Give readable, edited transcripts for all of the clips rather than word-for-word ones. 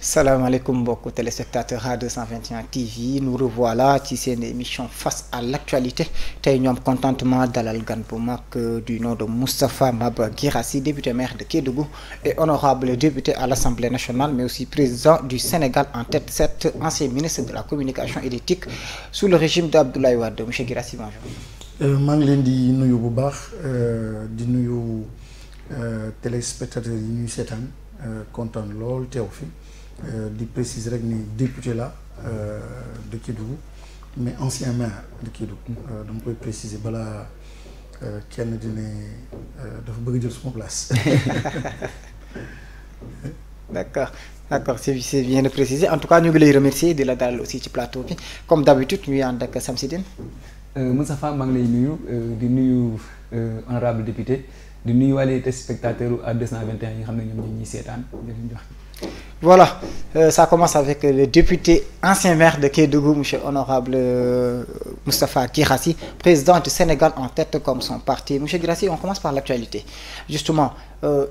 Salam alaikum beaucoup téléspectateurs A221 TV. Nous revoilà ci seen émission face à l'actualité. Tey ñoom contentement dalal gan bu mag du nom de Moustapha Maba Guirassy, député maire de Kédougou et honorable député à l'Assemblée nationale, mais aussi président du Sénégal en tête, cet ancien ministre de la communication et d'éthique sous le régime d'Abdoulaye Wade. Monsieur Guirassy, bonjour. maa ngi leen di nuyu bu baax di nuyu téléspectateurs yi ñuy seetaan kontaan lool teew fi di préciser rek ni député la de Kédougou mais ancien maire de Kédougou dama koy préciser balaa kenn di ne dafa bëgg jël suma place. D'accord, c'est bien de préciser. En tout cas ñu ngi lay remercier di la dalal aussi ci plateau bi comme d'habitude ñuy ànd ak Samsidine. Moustapha maa ngi lay nuyu di nuyu honorable député di nuyu wàllu téléspectateurs A221 yi nga xam ne ñoom ñoo ñuy seetaan di leen jox. Voilà, ça commence avec le député ancien maire de Kédougou, monsieur honorable Moustapha Guirassy, président du Sénégal en tête comme son parti. Monsieur Guirassy, on commence par l'actualité. Justement,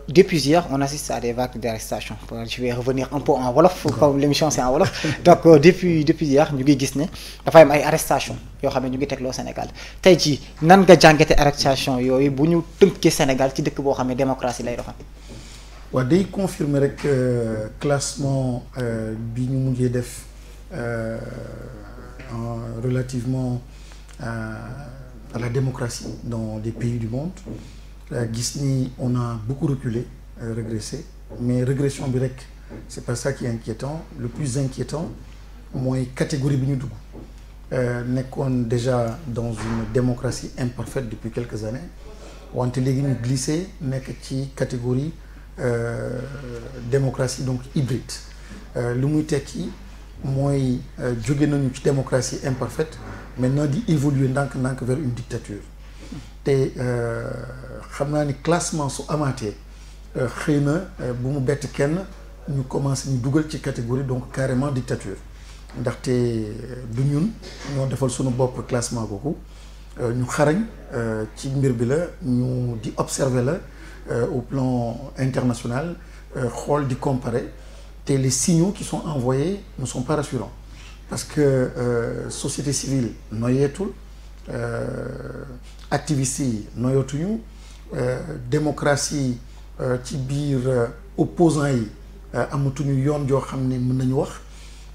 depuis hier, on assiste à des vagues d'arrestations. Je vais revenir un peu en wolof, comme l'émission c'est en wolof. Donc depuis hier, ñu ngi gis ne dafa am ay arrestations yoo xam ne ñu ngi teg loo Sénégal. Tey jii nan nga jàngate arrestation yooyu bu ñu tënkee Sénégal ci dëkk boo xam ne démocratie lay doxal. waaw day confirmer rek classement bi ñu mujjee def relativement à la démocratie dans les pays du monde gis ni on a beaucoup reculé régressé mais régression bi rek c'est pas ça qui est inquiétant. Le plus inquiétant mooy catégorie bi ñu dugg nekkoon déjà dans une démocratie imparfaite depuis quelques années wante léegi ñu glissé nekk ci catégorie démocratie donc hybride lu muy tekki mooy jóge nañu ci démocratie imparfaite maintenant di évoluer ndànk-ndànk vers une dictature te xam naa ni classement su amaatee xëy na bu mu bett kenn ñu commencé ñu dugal ci catégorie donc carrément dictature ndaxte du ñun ñoo defal suñu bopp classement kooku ñu xarañ ci mbir bi la ñu di observer la au plan international xool di comparer te les signaux qui sont envoyés ne sont pas rassurants parce que société civile noyeetul activistes yi noyootuñu démocratie ci biir opposants yi amatuñu yoon joo xam ne mën nañu wax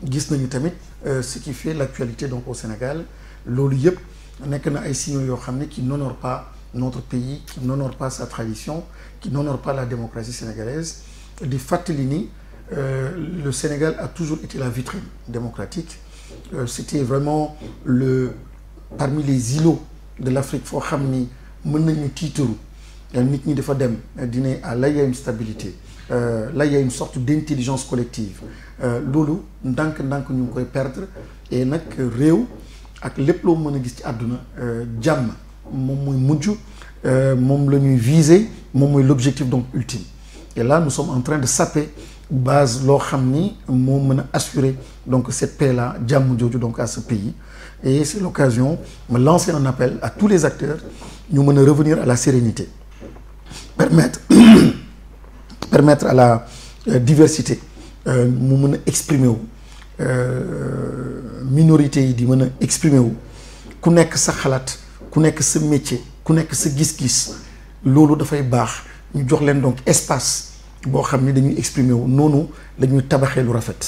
gis nañu tamit ce qui fait l'actualité donc au Sénégal loolu yëpp nekk na ay signaux yoo xam ne qui n'honorent pas notre pays, qui n'honore pas sa tradition, qui n'honore pas la démocratie sénégalaise. Di fàttali ni le Sénégal a toujours été la vitrine démocratique. C'était vraiment parmi les îlots de l'Afrique foo xam ni mën nañu tiitaru nit ñi dafa dem dina là il y a une stabilité là il y a une sorte d'intelligence collective loolu ndànk-ndànk ñu ngi koy perdre et nag réew ak lépp loo mën a gis ci àdduna jàmm moom mooy mujj moom la ñuy viser moom mooy l'objectif donc ultime et là nous sommes en train de saper base loo xam ni moo mën a assurer donc cette paix là jàmm jooju donc à ce pays et c'est l'occasion me lancer un appel à tous les acteurs ñu mën a revenir à la sérénité permettre à la diversité mu mën a exprimer wu minorité yi di mën a exprimer wu ku nekk sa xalaat ku nekk sa métier ku nekk sa gis-gis loolu dafay baax ñu jox leen donc espace boo xam ne dañuy exprimer wu noonu dañuy tabaxee lu rafet.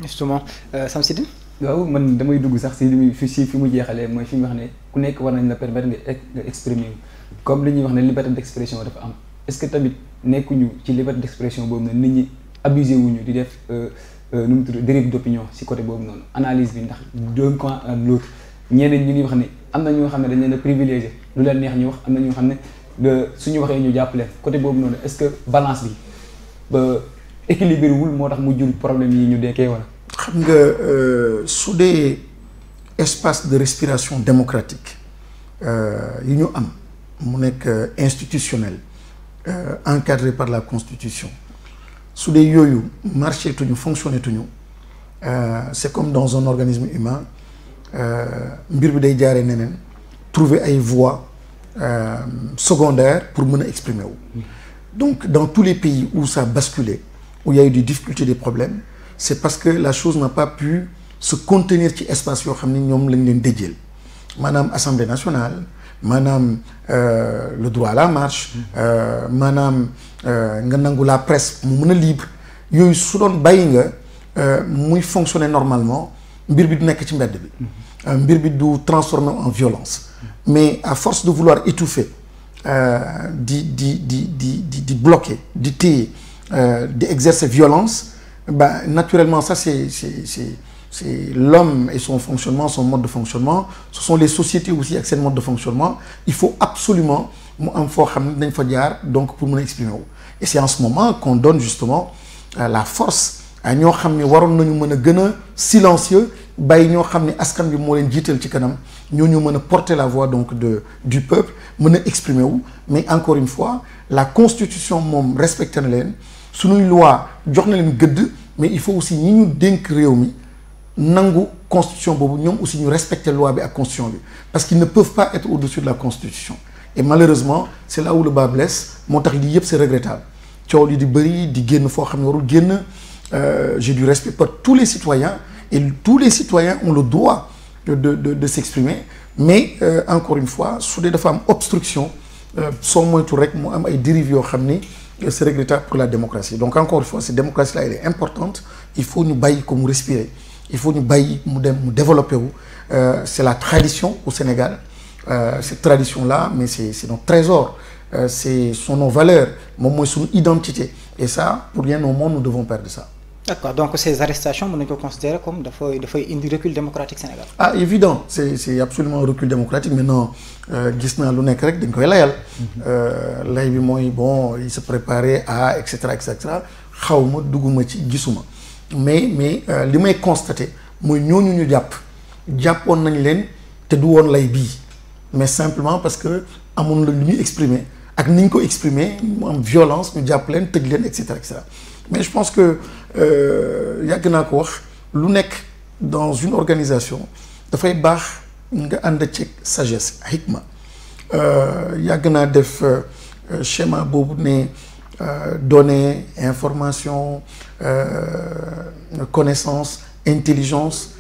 Justement Samsidine. waaw man damay dugg sax si fi mu jeexalee mooy fi mu wax ne ku nekk war nañ la permettre nga exprimer wu comme li ñuy wax ne liberté d'expression dafa am est-ce que tamit nekkuñu ci liberté d'expression boobu noonu nit ñi abusé wuñu di def nu mu tudd dérive d'opinion si côté boobu noonu analyse bi ndax d'un camp à l'autre ñeneen ñu ngi wax ne am na ñoo xam ne dañ leen a privilégié lu leen neex ñu wax am na ñoo xam ne suñu waxee ñu jàpp leen côté boobu noonu est-ce que balance bi ba équilibré wul moo tax mu jur problème yi ñu dekkee wala. xam nga su dee espace de respiration démocratique yi ñu am mu nekk institutionnel encadré par la constitution su dee yooyu marché tuñu fonctionné tuñu c'est comme dans un organisme humain mbir bi day jaaree neneen trouver ay voies secondaires pour mën a exprimer wu donc dans tous les pays où ça a basculé où il y a eu des difficultés, des problèmes, c'est parce que la chose n'a pas pu se contenir ci espace yoo xam ne ñoom lañ leen déjeel maanaam Assemblée nationale maanaam le droit à la marche maanaam nga nangu la presse mu mën a libre yooyu su doon bàyyi nga muy fonctionner normalement mbir bi du nekk ci mbedd bi mbir bi du transformer en violence mais à force de vouloir étouffer di bloquer di téye di exercer violence bah naturellement ça c'est l'homme et son fonctionnement, son mode de fonctionnement. Ce sont les sociétés aussi avec seen mode de fonctionnement. Il faut absolument mu am foo xam ne dañ fa jaar donc pour mën a exprimer wu. Et c'est en ce moment qu'on donne justement la force à ñoo xam ne waroon nañu mën a gën a silencieux bàyyi ñoo xam ne askan bi moo leen jiital ci kanam ñooñu mën a porter la voix donc du peuple mën a exprimer wu. Mais encore une fois la constitution moom respecté na leen suñuy loi jox na leen gëdd mais il faut aussi ñi ñu dénk réew mi nangu constitution boobu ñoom aussi ñu respecter loi bi ak constitution bi parce qu'ils ne peuvent pas être au-dessus de la constitution et malheureusement c'est là où le bas blesse moo tax lii yëpp c'est regrettable coow li di bëri di génn foo xam ne warul génn j'ai du respect pour tous les citoyens et tous les citoyens ont le droit de s'exprimer mais encore une fois su dee dafa am obstruction soo moytu rek mu am ay dérives yoo xam ni c'est regrettable pour la démocratie donc encore une fois cette démocratie là elle est importante il faut ñu bàyyi ko mu respirer il faut ñu bàyyi mu dem mu développer wu c'est la tradition au Sénégal cette tradition là mais c'est notre trésor ce sont nos valeurs moom mooy suñu identité et ça pour rien au monde nous devons perdre ça. D'accord donc ces arrestations mën nañu ko considérer comme dafay indi recul démocratique Sénégal. Ah évident c'est absolument un recul démocratique maintenant gis naa lu nekk rek dañ koy layal. lay bi mooy bon il se préparait à et cetera xaw ma dugguma ci gisuma. mais li may constater mooy ñooñu ñu jàppoon nañ leen te du woon lay bii mais simplement parce que amoon la lu ñuy exprimer ak ni ñu ko exprimer mu am violence ñu jàpp leen tëj leen et cetera mais je pense que yàgg naa ko wax lu nekk dans une organisation dafay baax nga ànd ci sagesse hikma yàgg naa def schéma boobu ne données information connaissance intelligence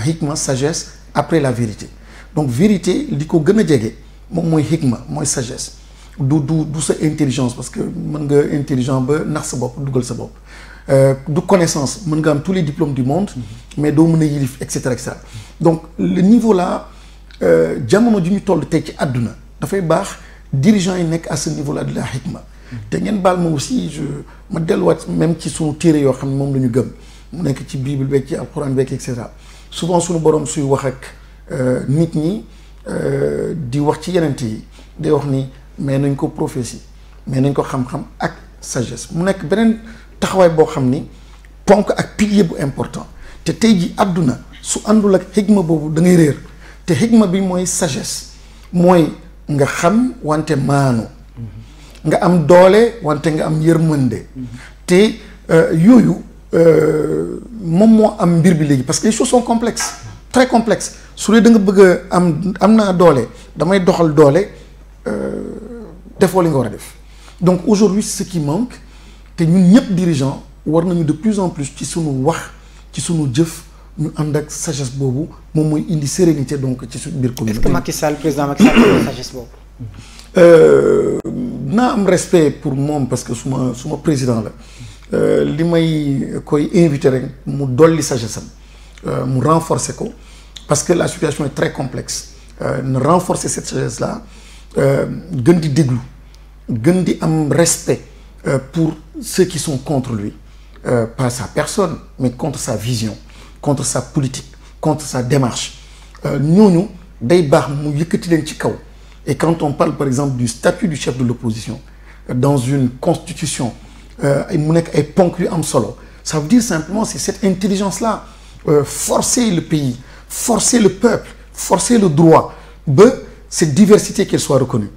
hikma sagesse après la vérité donc vérité li ko gën a jege moom mooy hikma mooy sagesse du sa intelligence parce que mën nga intelligent ba nax sa bopp dugal sa bopp du connaissance mën nga am tous les diplômes du monde mais doo mën a yilif et cetera donc le niveau là jamono ji ñu toll tey ci àdduna dafay baax dirigeants yi nekk à ce niveau là de la hikma te ngeen baal ma aussi ma delluwaat même ci sunu téere yoo xam ne moom la ñu gëm mu nekk ci bible beeg ci alxuraan beeg et cetera souvent sunu borom suy wax ak nit ñi di wax ci yeneen yi day wax ni mais nañ ko prophétie mais nañ ko xam-xam ak sagesse mu nekk beneen taxawaay boo xam ni ponk ak pilier bu important te tey ji àdduna su àndul ak xigma boobu da ngay réer te xigma bi mooy sagesse mooy nga xam wante maanu nga am doole wante nga am yërmande te yooyu moom moo am mbir bi léegi parce que les choses sont complexes très complexes su dee da nga bëgg a am naa doole damay doxal doole defoo li nga war a def donc aujourd'hui ce qui manque te ñun ñëpp dirigeants war nañu de plus en plus ci sunu wax ci sunu jëf ñu ànd ak sagesse boobu moom mooy indi sérénité donc ci suñu biir communauté. Est-ce que Macky Sall président Macky Sall am sagesse boobu. naa am respect pour moom parce que suma président la li may koy inviter rek mu dolli sagesse am mu renforcer ko parce que la situation est très complexe na renforcer cette sagesse là gën di déglu gën di am respect pour ceux qui sont contre lui pas sa personne mais contre sa vision contre sa politique contre sa démarche ñooñu day baax mu yëkkati leen ci kaw et quand on parle par exemple du statut du chef de l'opposition dans une constitution mu nekk ay ponk yu am solo ça veut dire simplement c'est cette intelligence là forcer le pays forcer le peuple forcer le droit ba cette diversité qu'elle soit reconnue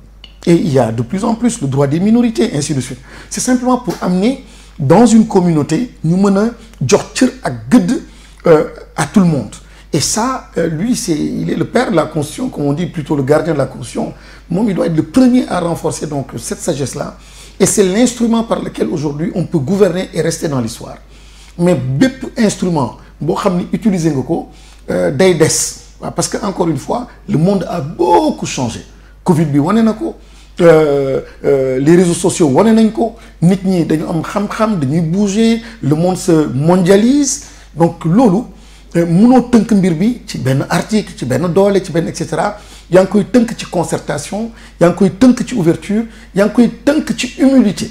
et il y a de plus en plus le droit des minorités ainsi de suite c'est simplement pour amener dans une communauté ñu mën a jox cër ak gëdd à tout le monde et ça lui il est le père de la constitution comme on dit plutôt le gardien de la constitution moom il doit être le premier à renforcer donc cette sagesse là et c'est l'instrument par lequel aujourd'hui on peut gouverner et rester dans l'histoire mais bépp instrument boo xam ni utiliser nga ko day des waaw parce que encore une fois le monde a beaucoup changé Covid bi wane na ko les réseaux sociaux wane nañ ko nit ñi dañu am xam-xam dañuy bouger le monde se mondialise donc loolu mënoo tënk mbir bi ci benn article ci benn doole ci benn et cetera yaa ngi koy tënk ci concertation yaa ngi koy tënk ci ouverture yaa ngi koy tënk ci humilité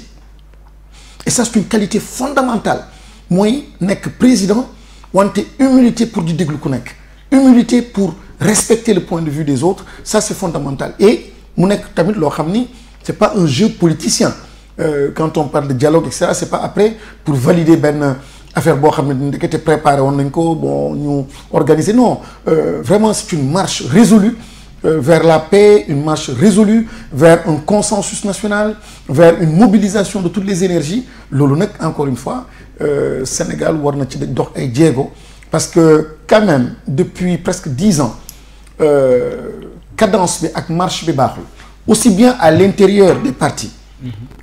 et ça c'est une qualité fondamentale mooy nekk président wante humilité pour di déglu ku nekk humilité pour respecter le point de vue des autres ça c'est fondamental et mu nekk tamit loo xam ni c'est pas un jeu politicien quand on parle de dialogue et cetera c'est pas après pour valider benn affaire boo xam ne ndekete préparé woon nañ ko bon ñu organiser non vraiment c'est une marche résolue vers la paix une marche résolue vers un consensus national vers une mobilisation de toutes les énergies loolu nag encore une fois Sénégal war na ci dox ay jéego parce que quand même depuis presque 10 ans cadence bi ak marche bi baaxul aussi bien à l'intérieur des partis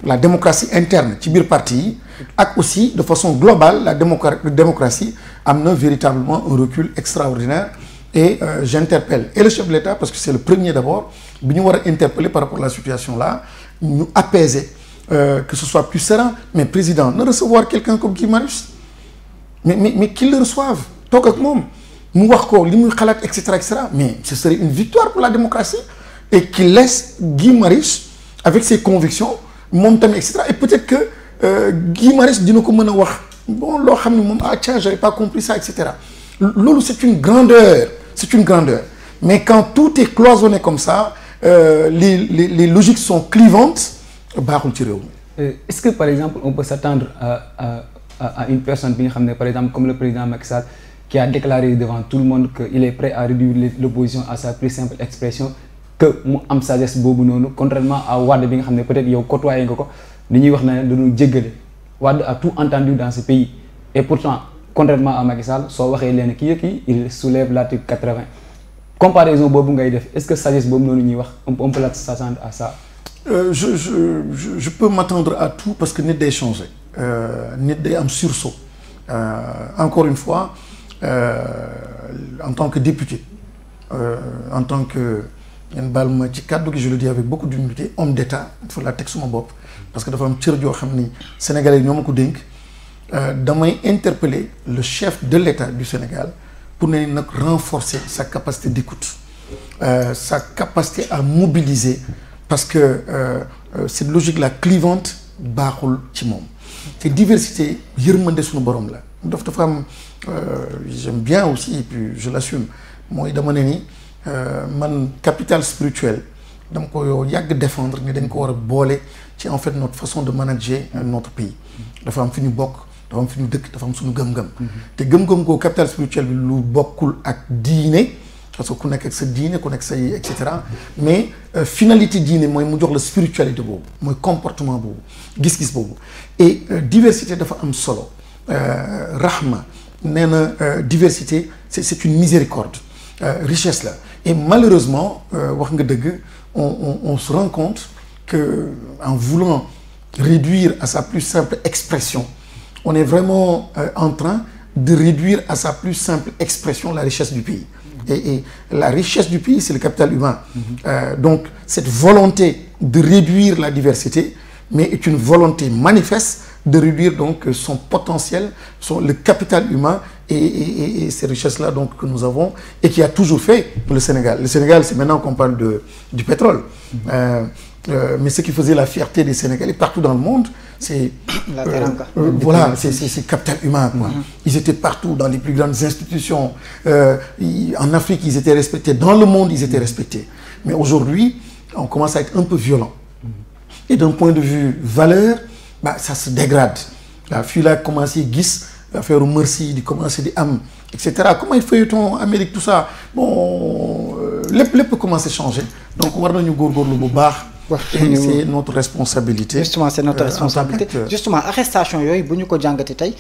la démocratie interne ci biir parti yi ak aussi de façon globale la démocratie am na véritablement un recul extraordinaire et j'interpelle et le chef de l'État parce que c'est le premier d'abord bi ñu war a interpeller par rapport à la situation là ñu apaiser que ce soit plus serein mais président na recevoir quelqu'un comme Guy Marius mais qu'il le reçoive toog ak moom mu wax ko li muy xalaat et cetera mais ce serait une victoire pour la démocratie et qu'il laisse Guy Marius avec ses convictions moom tamit et cetera et peut-être que Guy Marius dina ko mën a wax bon loo xam ne moom ah tiens j'avais pas compris ça et cetera loolu c'est une grandeur mais quand tout est cloisonné comme ça les logiques sont clivantes baaxul ci réew mi. Est-ce que par exemple on peut s'attendre à une personne bi nga xam ne par exemple comme le président Macky Sall qui a déclaré devant tout le monde qu'il est prêt à réduire l'opposition à sa plus simple expression que mu am sagesse boobu noonu contrairement à Wade bi nga xam ne peut-être yow côtoyé nga ko ni ñuy wax ne dañu jéggale Wade a tout entendu dans ce pays et pourtant contrairement à Macky Sall soo waxee leen kii il soulève l'article 80 comparaison boobu ngay def est-ce que sagesse boobu noonu ñuy wax on peut s'attendre à ça. Je peux m'attendre à tout parce que nit day changer nit day am sursaut encore une fois en tant que député en tant que ngeen baal ma ci kàddu gi je le dis avec beaucoup d'humilité homme d'État il faut la teg suma bopp parce que dafa am cër joo xam ni sénégalais ñoo ma ko dénk damay interpeller le chef de l'État du Sénégal pour ne nag renforcer sa capacité d'écoute sa capacité à mobiliser parce que cette logique là clivante baaxul ci moom te diversité yërmande suñu borom la dafa am j'aime bien aussi et puis je l'assume mooy dama ne ni man capital spirituel dama ko yàgg défendre ni dañ ko war a boole ci en fait notre façon de manager notre pays dafa am fi ñu bokk dafa am fi ñu dëkk dafa am suñu gëm-gëm te gëm-gëm koo capital spirituel bi lu bokkul ak diine parce que ku nekk ak sa diine ku nekk say et cetera mais finalité diine mooy mu jox la spiritualité boobu mooy comportement boobu gis-gis boobu et diversité dafa am solo rahma nee na diversité c'est une miséricorde richesse la et malheureusement wax nga dëgg on se rend compte que en voulant réduire à sa plus simple expression on est vraiment en train de réduire à sa plus simple expression la richesse du pays et la richesse du pays c'est le capital humain donc cette volonté de réduire la diversité mais est une volonté manifeste de réduire donc son potentiel le capital humain et ces richesses-là donc que nous avons et qui a toujours fait le Sénégal c'est maintenant qu'on parle du pétrole mais ce qui faisait la fierté des Sénégalais partout dans le monde c'est voilà c'est capital humain quoi. Ils étaient partout dans les plus grandes institutions en Afrique ils étaient respectés dans le monde ils étaient respectés mais aujourd'hui on commence à être un peu violent et d'un point de vue valeur ça se dégrade fii laa commencé gis affaire merci di commencer di am et cetera comment il feuilleton Amérique tout ça bon lépp commencé changer donc war nañu góorgóorlu bu baax c'est notre responsabilité justement c'est notre responsabilité justement arrestation yooyu bu ñu ko jàngate tey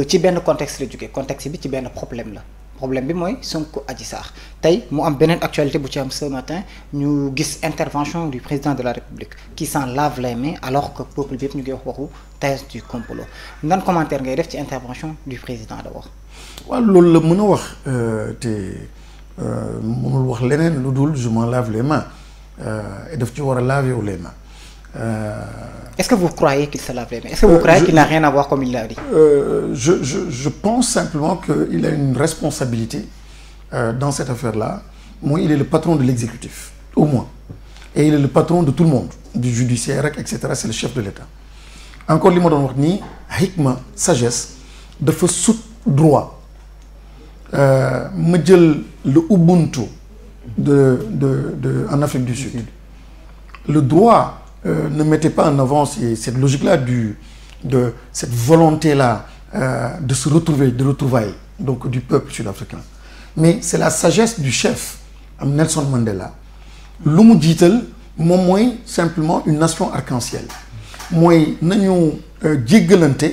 ci benn contexte la jógee contexte bi ci benn problème la problème bi mooy Sonko Adji Sarr tey mu am beneen actualité bu ci am ce matin ñu gis intervention du président de la République qui s'en lave les mains alors que peuple bi yëpp ñu ngi wax waxu thèse du complot nan commentaire ngay def ci intervention du président d'abord. waaw loolu la mën a wax te mënul wax leneen lu dul je m'en lave les mains et daf ci war a laver wu les mains. Est-ce que vous croyez qu'il se lave les mains? Est-ce que vous croyez qu'il n'a rien à voir comme il l'a dit? Je pense simplement qu'il a une responsabilité dans cette affaire-là. Moi, il est le patron de l'exécutif, au moins. Et il est le patron de tout le monde, du judiciaire, etc. C'est le chef de l'État. Encore li ma doon wax nii hikma sagesse dafa sut droit ma jël le Ubuntu en Afrique du Sud. Le droit ne mettait pas en avant cette logique-là de cette volonté-là de se retrouver, de retrouvailles donc du peuple sud-africain. Mais c'est la sagesse du chef Nelson Mandela. Lu mu jiital moom mooy simplement une nation arc-en-ciel. Mooy nañu jéggalante,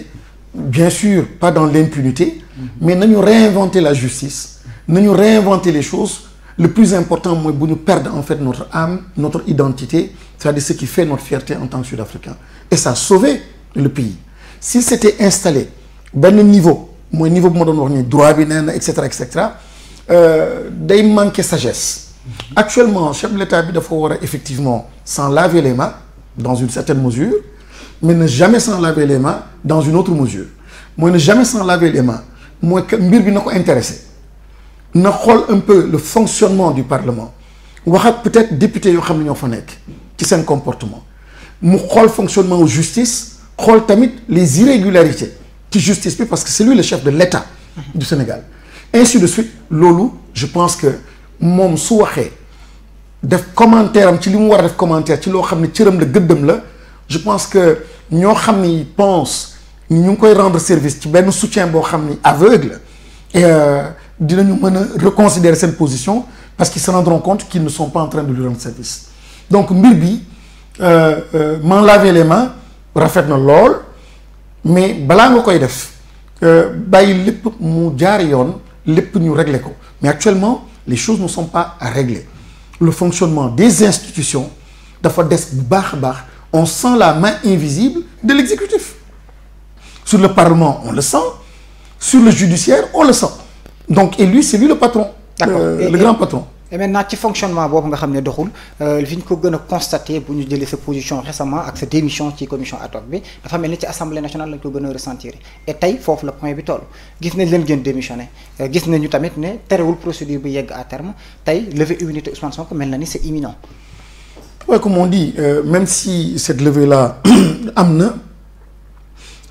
bien sûr pas dans l'impunité, mais nañu réinventer la justice, nañu réinventer les choses. Le plus important mooy bu ñu perdre en fait notre âme, notre identité, c'est-à-dire ce qui fait notre fierté en tant que Sud-Africain. Et ça a sauvé le pays. Si c'était installé benn niveau mooy niveau bu ma doon wax ni droit bi nee na et cetera day manquer sagesse. Actuellement chef de l'État bi dafa war a effectivement s'en laver les mains dans une certaine mesure, mais ne jamais s'en laver les mains dans une autre mesure. Mooy ne jamais s'en laver les mains mooy que mbir bi na ko intéressé. Na xool un peu le fonctionnement du Parlement wax ak peut-être député yoo xam ne ñoo fa nekk ci seen comportement mu xool fonctionnement justice xool tamit les irrégularités ci justice bi parce que c'est lui le chef de l'État du Sénégal ainsi de suite. Loolu je pense que moom su waxee def commentaire am ci li mu war a def commentaire ci loo xam ne cëram la gëddam la, je pense que ñoo xam ni pense ñu ngi koy rendre service ci benn soutien boo xam ni aveugle et dinañu mën a reconsidérer cette position parce qu'ils se rendront compte qu'ils ne sont pas en train de lui rendre service. Donc mbir bi m'en laver les mains rafet na lool, mais balaa nga koy def bàyyi lépp mu jaar yoon lépp ñu régler ko. Mais actuellement les choses ne sont pas à régler. Le fonctionnement des institutions dafa des bu baax a baax. On sent la main invisible de l'exécutif. Sur le Parlement on le sent, sur le judiciaire on le sent. Donc et lui c'est lui le patron. Le grand patron. Et maintenant ci fonctionnement boobu nga xam ne doxul fi ñu ko gën a constaté bu ñu jëlee sa position récemment ak sa démission ci commission ad hoc bi dafa mel ni ci assemblée nationale lañ ko gën a ressentir et tey foofu la point bi toll gis nañ leen gën démissionné gis nañu tamit ne terewul procédure bi yegg à terme tey levée immunité Ousmane Sonko mel na ni c'est imminent. Ouais, comme on dit même si cette levée-là am na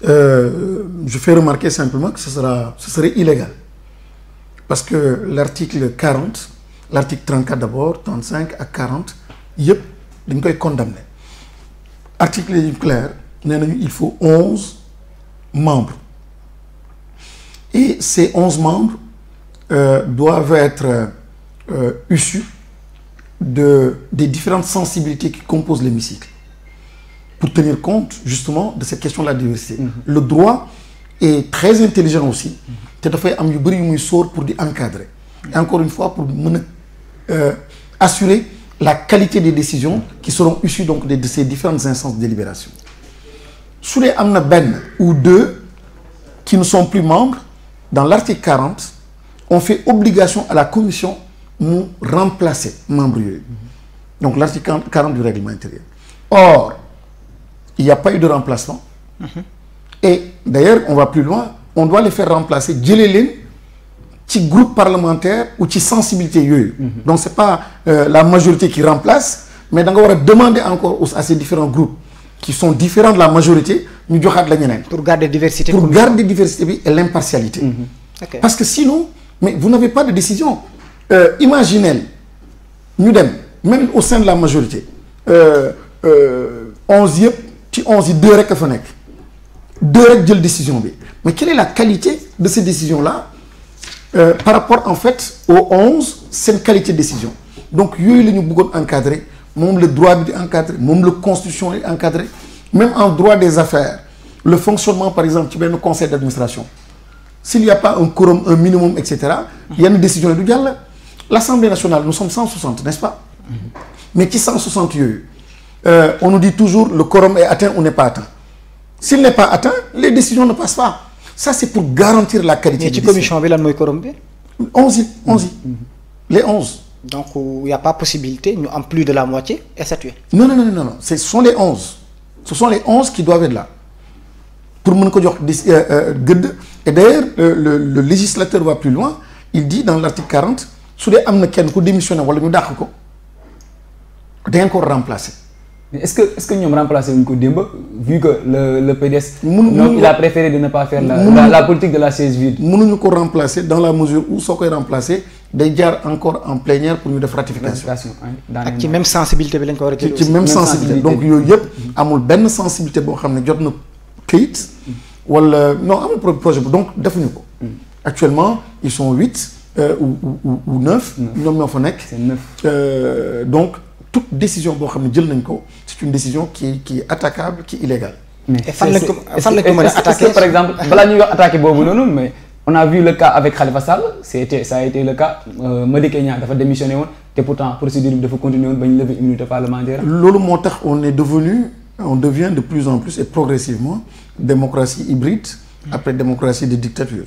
je fais remarquer simplement que ce serait illégal parce que l'article 40, l'article 34 d'abord, 35 à 40 yëpp dañ koy condamner. Article yi clair nee nañu il faut 11 membres et ces 11 membres doivent être issus des différentes sensibilités qui composent l'hémicycle pour tenir compte justement de cette question de la diversité. Le droit est très intelligent aussi te dafay am yu bëri yu muy sóor pour di encadrer et encore une fois pour mën a assurer la qualité des décisions qui seront issues donc de ces différentes instances de délibération. Su dee am na benn ou deux qui ne sont plus membres, dans l'article 40 on fait obligation à la commission mu remplacer membres yooyu. Donc l'article 40 du règlement intérieur. Or il n'y a pas eu de remplacement. Et d'ailleurs on va plus loin, on doit les faire remplacer jëlee leen ci groupe parlementaire ou ci sensibilité yooyu. Donc c'est pas la majorité qui remplace, mais da nga war a demander encore à ces différents groupes qui sont différents de la majorité ñu joxaat la ñeneen. Pour garder diversité. Pour garder diversité bi et l'impartialité. Okay. Parce que sinon mais vous n'avez pas de décision. Imaginez ñu dem même au sein de la majorité 11 yëpp ci 11 yi 2 rek a fa nekk 2 rek jël décision bi mais quelle est la qualité de ces décisions-là par rapport en fait aux 11 seen qualité de décision. Donc yooyu la ñu bëggoon encadrer moom le droit bi di encadrer moom la constitution di encadrer même en droit des affaires le fonctionnement par exemple ci benn conseil d'administration s'il n'y a pas un quorum, un minimum, etc., il y a une décision du dialogue. L'Assemblée nationale, nous sommes 160, n'est-ce pas? Mais qui 160 on nous dit toujours le quorum est atteint ou n'est pas atteint. S'il n'est pas atteint, les décisions ne passent pas. Ça, c'est pour garantir la qualité de commission. Mais la quorum 11. Les 11. Donc, il n'y a pas possibilité, nous en plus de la moitié, et statuer. Non. Ce sont les 11. Ce sont les 11 qui doivent être là. Pour mon et d'ailleurs, le législateur va plus loin. Il dit dans l'article 40, si les gens qui démissionnent, ils vont remplacer. Est-ce que nous avons remplacé une vu que le PDS il a préféré de ne pas faire la politique de la chaise vide? Nous ne pouvons remplacer dans la mesure où ce qu'on est remplacé, déjà encore en plénière pour nous de ratification. Qui même sensibilité. Qui même sensibilité. Donc, il y a une sensibilité pour nous de kit non, un projet. Donc, définitivement. Actuellement, ils sont 8 ou 9. C'est 9. Donc, toute décision, c'est une décision qui est attaquable, qui est illégale. Est-ce que, par exemple, mais on a vu le cas avec Khalifa Sall, ça a été le cas. Madi Kenya a démissionné, et pourtant, la procédure de continuer à lever l'immunité parlementaire. On devient de plus en plus et progressivement démocratie hybride après démocratie de dictature.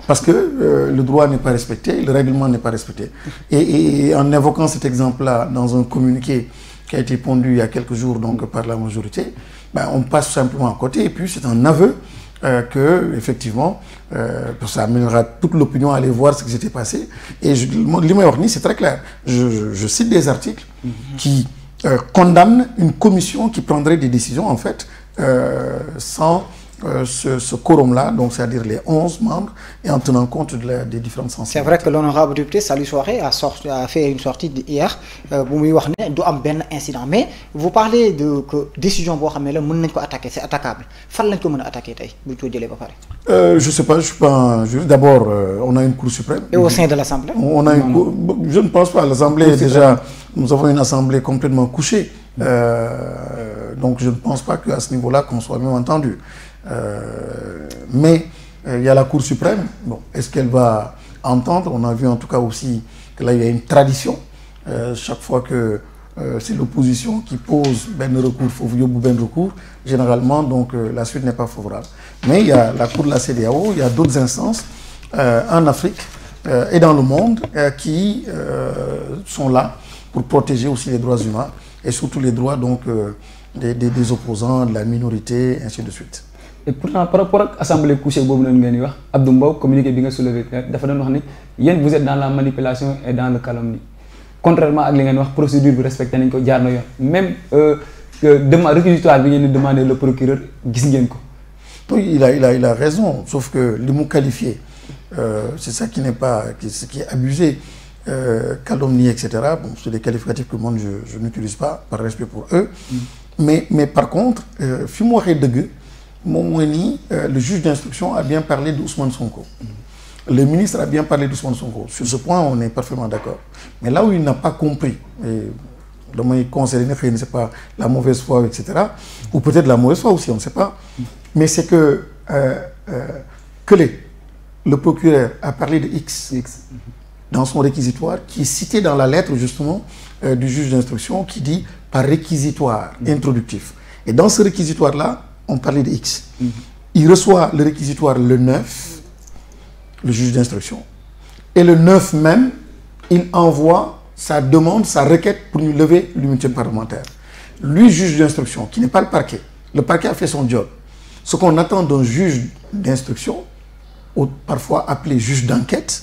Parce que le droit n'est pas respecté, le règlement n'est pas respecté. Et en évoquant cet exemple-là dans un communiqué qui a été pondu il y a quelques jours donc, par la majorité, on passe simplement à côté et puis c'est un aveu que, effectivement, ça amènera toute l'opinion à aller voir ce qui s'était passé. Et l'immédiat, c'est très clair. Je cite des articles qui condamnent une commission qui prendrait des décisions, en fait, sans ce quorum-là, donc c'est-à-dire les 11 membres, et en tenant compte des différentes sensibilités. C'est vrai que l'honorable député Salih Soiré a fait une sortie hier, incident. Mais vous parlez de décision attaquer, c'est attaquable. Comment attaquer? Je ne sais pas, je ne suis pas un juriste. D'abord, on a une Cour suprême. Et au sein de l'Assemblée? Je ne pense pas. L'Assemblée, déjà, nous avons une Assemblée complètement couchée. Donc je ne pense pas qu'à ce niveau-là, qu'on soit même entendu. Mais il y a la Cour suprême. Bon, est-ce qu'elle va entendre? On a vu en tout cas aussi que là, il y a une tradition. Chaque fois que c'est l'opposition qui pose ben recours, recours, généralement, donc la suite n'est pas favorable. Mais il y a la Cour de la CEDEAO, il y a d'autres instances en Afrique et dans le monde qui sont là pour protéger aussi les droits humains et surtout les droits donc, des opposants, de la minorité, ainsi de suite. Et pourtant, par rapport à l'Assemblée couchée, Abdou Mbow, communiqué bien soulevé, vous êtes dans la manipulation et dans le calomnie. Contrairement à la procédure de respecter même le réquisitoire que demandé le procureur, il a raison, sauf que les mots qualifiés, c'est ça qui n'est pas, qui est abusé. Calomnie, etc. Bon, c'est des qualificatifs que moi je n'utilise pas par respect pour eux. Mais par contre, le juge d'instruction a bien parlé d'Ousmane Sonko. Le ministre a bien parlé d'Ousmane Sonko. Sur ce point, on est parfaitement d'accord. Mais là où il n'a pas compris, dans mon conseil, ne pas la mauvaise foi, etc. Ou peut-être la mauvaise foi aussi, on ne sait pas. Mais c'est que le procureur a parlé de X. Dans son réquisitoire, qui est cité dans la lettre justement du juge d'instruction qui dit par réquisitoire introductif. Et dans ce réquisitoire-là, on parlait de X. Il reçoit le réquisitoire le 9, le juge d'instruction. Et le 9 même, il envoie sa demande, sa requête pour lui lever l'immunité parlementaire. Lui, juge d'instruction, qui n'est pas le parquet a fait son job. Ce qu'on attend d'un juge d'instruction, parfois appelé juge d'enquête,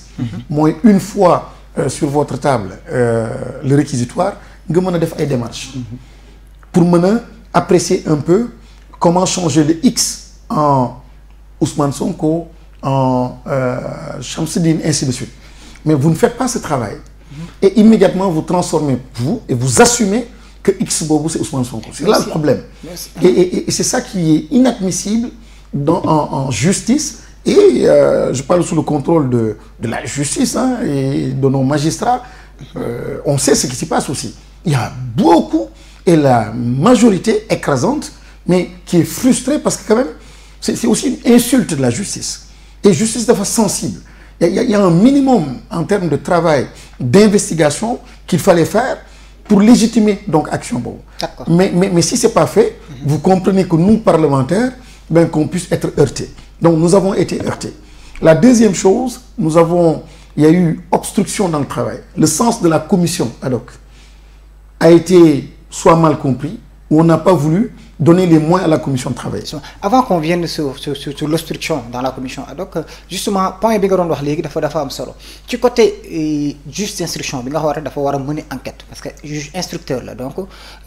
moi une fois sur votre table le réquisitoire, vous avez des démarches pour apprécier un peu comment changer le X en Ousmane Sonko, en Shamsuddin, ainsi de suite. Mais vous ne faites pas ce travail. Et immédiatement vous transformez vous et vous assumez que X Bobo c'est Ousmane Sonko. C'est là le problème. Et c'est ça qui est inadmissible en justice. Et je parle sous le contrôle de la justice et de nos magistrats. On sait ce qui se passe aussi. Il y a beaucoup, et la majorité écrasante, mais qui est frustrée parce que quand même, c'est aussi une insulte de la justice. et justice dafa sensible il y a un minimum en termes de travail d'investigation qu'il fallait faire pour légitimer donc action boobu. D'accord. Mais si c'est pas fait, vous comprenez que nous parlementaires ben qu'on puisse être heurtés. Donc nous avons été heurtés. La deuxième chose, il y a eu obstruction dans le travail. Le sens de la commission ad hoc a été soit mal compris ou on n'a pas voulu donner les moyens à la commission de travail. Avant qu'on vienne sur l'obstruction dans la commission ad hoc, justement point bi nga doon wax léegi dafa am solo ci côté juge d'instruction bi nga xam dafa war a mener enquête parce que juge instructeur la donc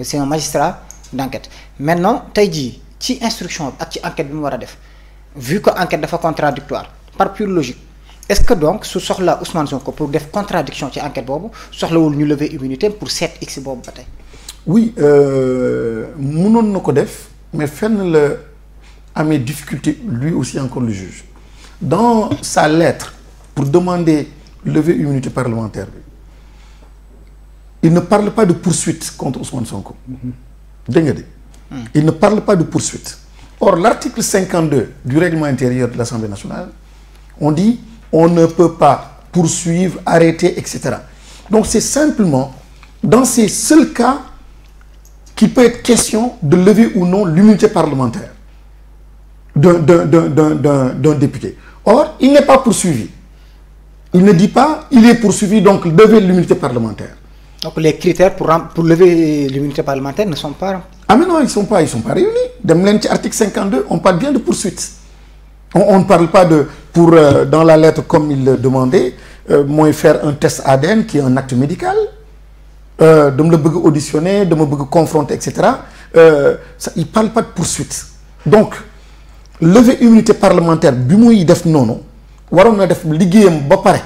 c'est un magistrat d'enquête. Maintenant tey jii ci instruction bi ak ci enquête bi mu war a def vu que enquête dafa contradictoire par pure logique est-ce que donc su soxla Ousmane Sonko pour def contradiction ci enquête boobu soxlawul ñu lever immunité pour 7x boobu ba tey. Oui mënoon na ko def mais fenn la amee difficulté lui aussi encore le juge dans sa lettre pour demander lever immunité parlementaire bi il ne parle pas de poursuite contre Ousmane Sonko dégg nga de il ne parle pas de poursuite. Or l'article 52 du règlement intérieur de l'Assemblée nationale on dit on ne peut pas poursuivre, arrêter, etc. Donc c'est simplement dans ces seuls cas qu'il peut être question de lever ou non l'immunité parlementaire d'un député. Or, il n'est pas poursuivi. Il ne dit pas il est poursuivi, donc lever l'immunité parlementaire. Donc les critères pour lever l'immunité parlementaire ne sont pas... Ah mais non, ils sont pas réunis. Dans l'article 52, on parle bien de poursuite. On ne parle pas dans la lettre comme il le demandait, moi faire un test ADN qui est un acte médical, de me le auditionner, de me confronter, etc. Il ne parle pas de poursuite. Donc, lever immunité parlementaire, bi def nono, waron na def ligueyam ba paré.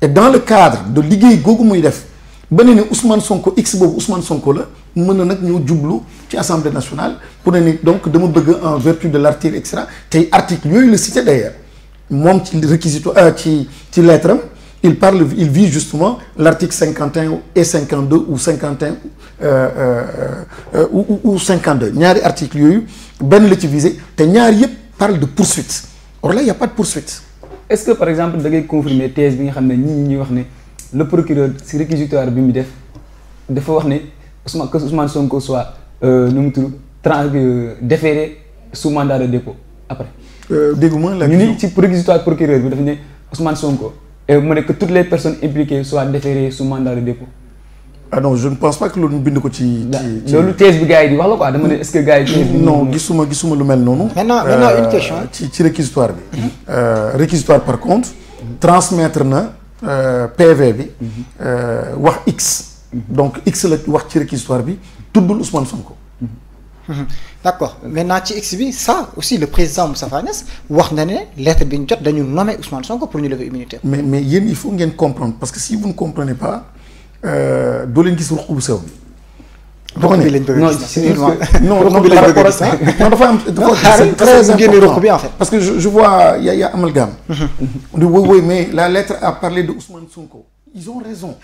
Et dans le cadre de liguey gogu muy def, benene Ousmane Sonko X bobu Ousmane Sonko la, meuna nak ñu djublu ci Assemblée nationale pour ne donc dama bëgg en vertu de l'article etc. Tay article yoy le cité d'ailleurs. Mom ci réquisitoire ci lettre il vise justement l'article 51 et 52 ou 51 ou 52 ñaari article yoyu ben la ci visé te ñaar yépp parle de poursuite. Or là il y a pas de poursuite. Est-ce que par exemple da ngay confirmer thèse bi nga xamné ñi wax né le procureur ci réquisitoire bi mi def dafa wax né Ousmane Sonko soit déféré sous mandat de dépôt après. Dégguma la ñu ci réquisitoire procureur bi dafa né Ousmane Sonko et mu ne que toutes les personnes impliquées soient déférées sous mandat de dépôt. Ah non, je ne pense pas que l'on bind ko ci lolu thèse bi gaay di wax la quoi dama né est-ce que gaay non gisuma lu mel noonu. Maintenant une question ci réquisitoire bi. Réquisitoire par contre transmettre na PV bi wax X. Donc X la wax ci réquisitoire bi tuddul Ousmane Sonko. D'accord. Maintenant ci X bi ça aussi le président Moustapha Niasse wax na né lettre bi ñu jot dañu nommer Ousmane Sonko pour ñu lever immunité. Mais yéen il faut ngeen comprendre parce que si vous ne comprenez pas doo leen gis ruq bu sew bi. C'est très important en fait. Parce que je vois il y a amalgame. Oui mais la lettre a parlé de Ousmane Sonko. Ils ont raison.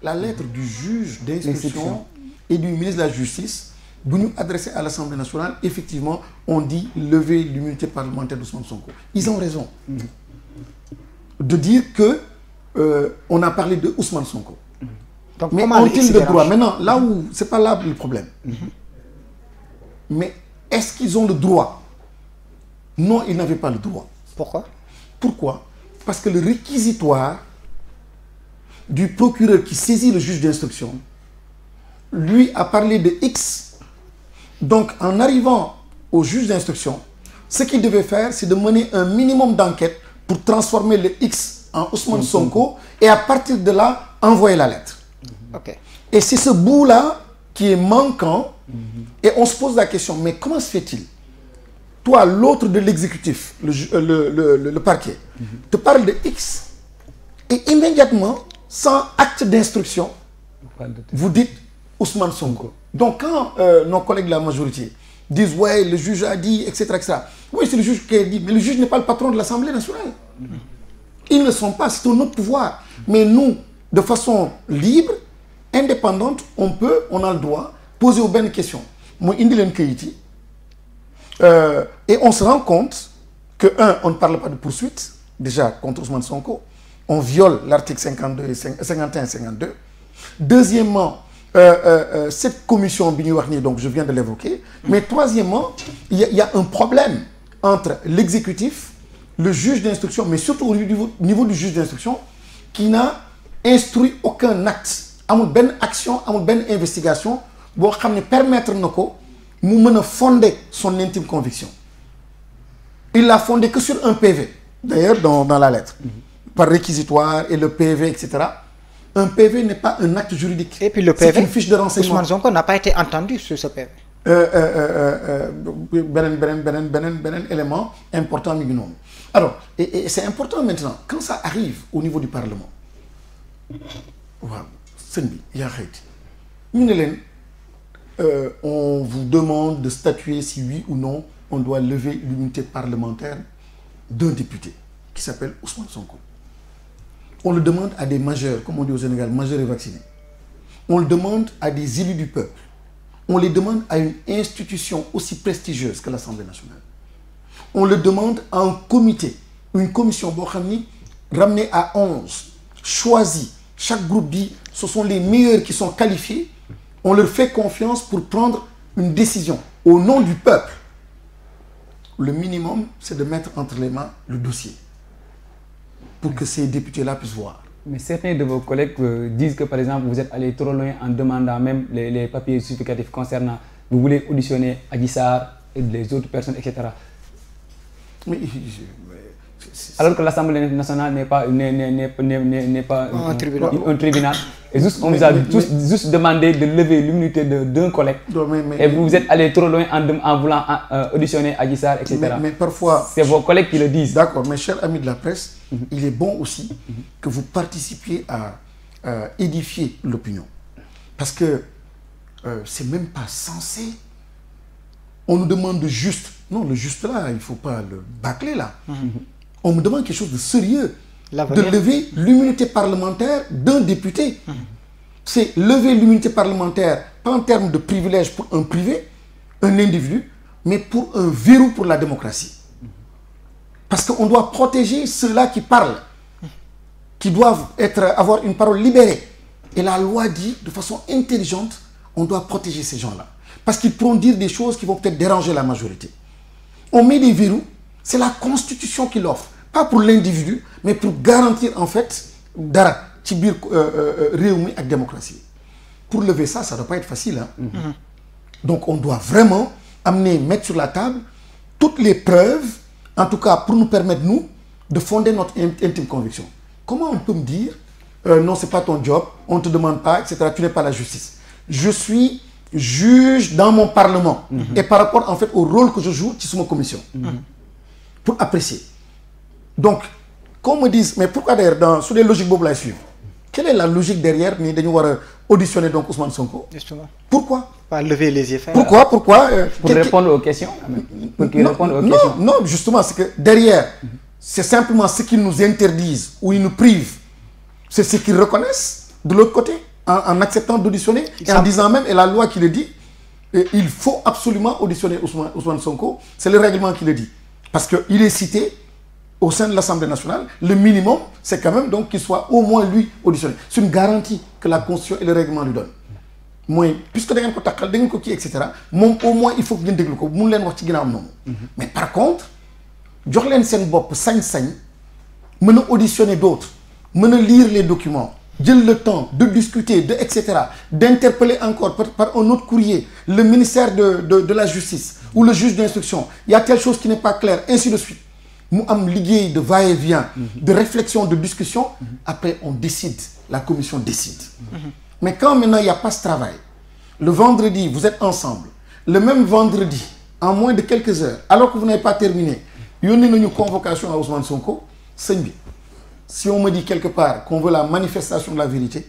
La lettre du juge d'instruction et du ministre de la Justice bu ñu adressé à l'Assemblée nationale, effectivement, on dit lever l'immunité parlementaire d'Ousmane Sonko. Ils ont raison de dire que on a parlé de Ousmane Sonko. Donc, mais ont-ils le droit? Maintenant, là où c'est pas là le problème. Mais est-ce qu'ils ont le droit? Non, ils n'avaient pas le droit. Pourquoi? Parce que le réquisitoire du procureur qui saisit le juge d'instruction lui a parlé de X. Donc, en arrivant au juge d'instruction, ce qu'il devait faire, c'est de mener un minimum d'enquête pour transformer le X en Ousmane Sonko et à partir de là, envoyer la lettre. Okay. Et c'est ce bout-là qui est manquant et on se pose la question, mais comment se fait-il? Toi, l'autre de l'exécutif, le parquet, te parle de X et immédiatement, sans acte d'instruction, vous dites Ousmane Sonko. Donc quand nos collègues de la majorité disent ouais le juge a dit etc. Oui c'est le juge qui a dit mais le juge n'est pas le patron de l'Assemblée nationale. Ils ne sont pas, c'est un autre pouvoir. Mais nous de façon libre, indépendante, on a le droit poser aux bonnes questions. Moi indi len kayiti et on se rend compte que, on ne parle pas de poursuite, déjà, contre Ousmane Sonko. On viole l'article 51 et 52. Deuxièmement, cette commission, donc je viens de l'évoquer. Mais troisièmement, il y a un problème entre l'exécutif, le juge d'instruction, mais surtout au niveau du juge d'instruction, qui n'a instruit aucun acte, amul ben action, amul ben investigation, pour permettre de fonder son intime conviction. Il l'a fondé que sur un PV, d'ailleurs dans la lettre, par réquisitoire et le PV, etc. Un PV n'est pas un acte juridique. Et puis le PV, c'est une fiche de renseignement. Ousmane Sonko n'a pas été entendu sur ce PV. Ben élément important. Alors, et c'est important maintenant, quand ça arrive au niveau du Parlement, on vous demande de statuer si oui ou non on doit lever l'immunité parlementaire d'un député qui s'appelle Ousmane Sonko. On le demande à des majeurs, comme on dit au Sénégal, majeurs et vaccinés. On le demande à des élus du peuple. On les demande à une institution aussi prestigieuse que l'Assemblée nationale. On le demande à un comité, une commission ramenée à 11, choisie. Chaque groupe dit ce sont les meilleurs qui sont qualifiés. On leur fait confiance pour prendre une décision au nom du peuple. Le minimum, c'est de mettre entre les mains le dossier pour que ces députés-là puissent voir. Mais certains de vos collègues disent que, par exemple, vous êtes allé trop loin en demandant même les papiers justificatifs concernant, vous voulez auditionner Adji Sarr et les autres personnes, etc. Alors que l'Assemblée nationale n'est pas un tribunal. Et juste, on vous a juste demandé de lever l'immunité d'un collègue. Et vous êtes allé trop loin en voulant auditionner Adji Sarr, etc. Mais parfois... C'est vos collègues qui le disent. D'accord, mes chers amis de la presse, il est bon aussi que vous participiez à édifier l'opinion. Parce que c'est même pas censé. On nous demande de juste. Non, le juste là, il ne faut pas le bâcler là. On me demande quelque chose de sérieux. De lever l'immunité parlementaire d'un député. C'est lever l'immunité parlementaire, pas en termes de privilège pour un privé, un individu, mais pour un verrou pour la démocratie. Parce qu'on doit protéger ceux-là qui parlent, qui doivent avoir une parole libérée. Et la loi dit, de façon intelligente, on doit protéger ces gens-là. Parce qu'ils pourront dire des choses qui vont peut-être déranger la majorité. On met des verrous, c'est la Constitution qui l'offre. Pas pour l'individu, mais pour garantir en fait dara ci biir réew mi ak démocratie. Pour lever ça, ça ne doit pas être facile. Hein? Donc on doit vraiment mettre sur la table toutes les preuves, en tout cas pour nous permettre, nous, de fonder notre intime conviction. Comment on peut me dire, non, ce n'est pas ton job, on ne te demande pas, etc., tu n'es pas la justice. Je suis juge dans mon parlement, et par rapport en fait au rôle que je joue sur ma commission, pour apprécier. Donc, qu'on me dise, mais pourquoi d'ailleurs, sur les logiques Bob la suivre, quelle est la logique derrière nous devons auditionner donc Ousmane Sonko? Justement. Pourquoi? Pas lever les yeux. Pourquoi pour répondre aux questions. Pour qu'ils répondent aux questions. Non, justement, c'est que derrière, c'est simplement ce qu'ils nous interdisent ou ils nous privent. C'est ce qu'ils reconnaissent de l'autre côté, en acceptant d'auditionner, et en disant même, et la loi qui le dit, il faut absolument auditionner Ousmane Sonko. C'est le règlement qui le dit. Parce qu'il est cité au sein de l'Assemblée nationale, le minimum, c'est quand même donc qu'il soit au moins lui auditionné. C'est une garantie que la Constitution et le règlement lui donnent. Moi, puisque vous avez ko etc., au moins il faut que vous ayez ko mun len wax ci ginaaw non. Mais par contre, jox len sen bop sañ-sañ mën auditionner d'autres, mën lire les documents, jël le temps de discuter, etc., d'interpeller encore par un autre courrier le ministère de la Justice ou le juge d'instruction. Il y a telle chose qui n'est pas claire, ainsi de suite. Nous avons ligué de va-et-vient, de réflexion, de discussion. Après, on décide. La commission décide. Mais quand maintenant, il n'y a pas ce travail, le vendredi, vous êtes ensemble. Le même vendredi, en moins de quelques heures, alors que vous n'avez pas terminé, il y a une convocation à Ousmane Sonko. Si on me dit quelque part qu'on veut la manifestation de la vérité,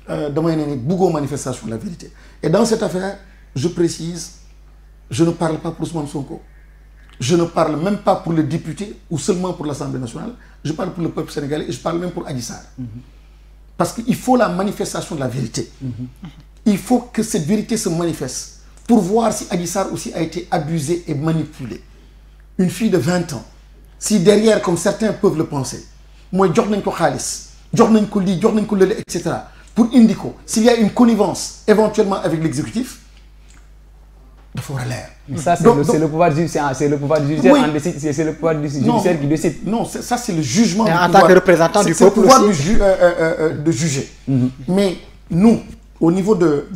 demain, il y a une manifestation de la vérité. Et dans cette affaire, je précise, je ne parle pas pour Ousmane Sonko. Je ne parle même pas pour les députés ou seulement pour l'Assemblée nationale. Je parle pour le peuple sénégalais et je parle même pour Adji Sarr. Parce qu'il faut la manifestation de la vérité. Il faut que cette vérité se manifeste pour voir si Adji Sarr aussi a été abusée et manipulée. Une fille de 20 ans, si derrière comme certains peuvent le penser mooy jox nañ ko xaalis jox nañ ko lii jox nañ ko lële et cetera pour indi ko s'il y a une connivence éventuellement avec l'exécutif dafa war a leer. Ça c'est le pouvoir judiciaire, c'est le pouvoir judiciaire en décide, c'est le pouvoir judiciaire qui décide. Non, ça c'est le jugement. En tant que représentant du peuple aussi. C'est le pouvoir de juger. Mais nous, au niveau de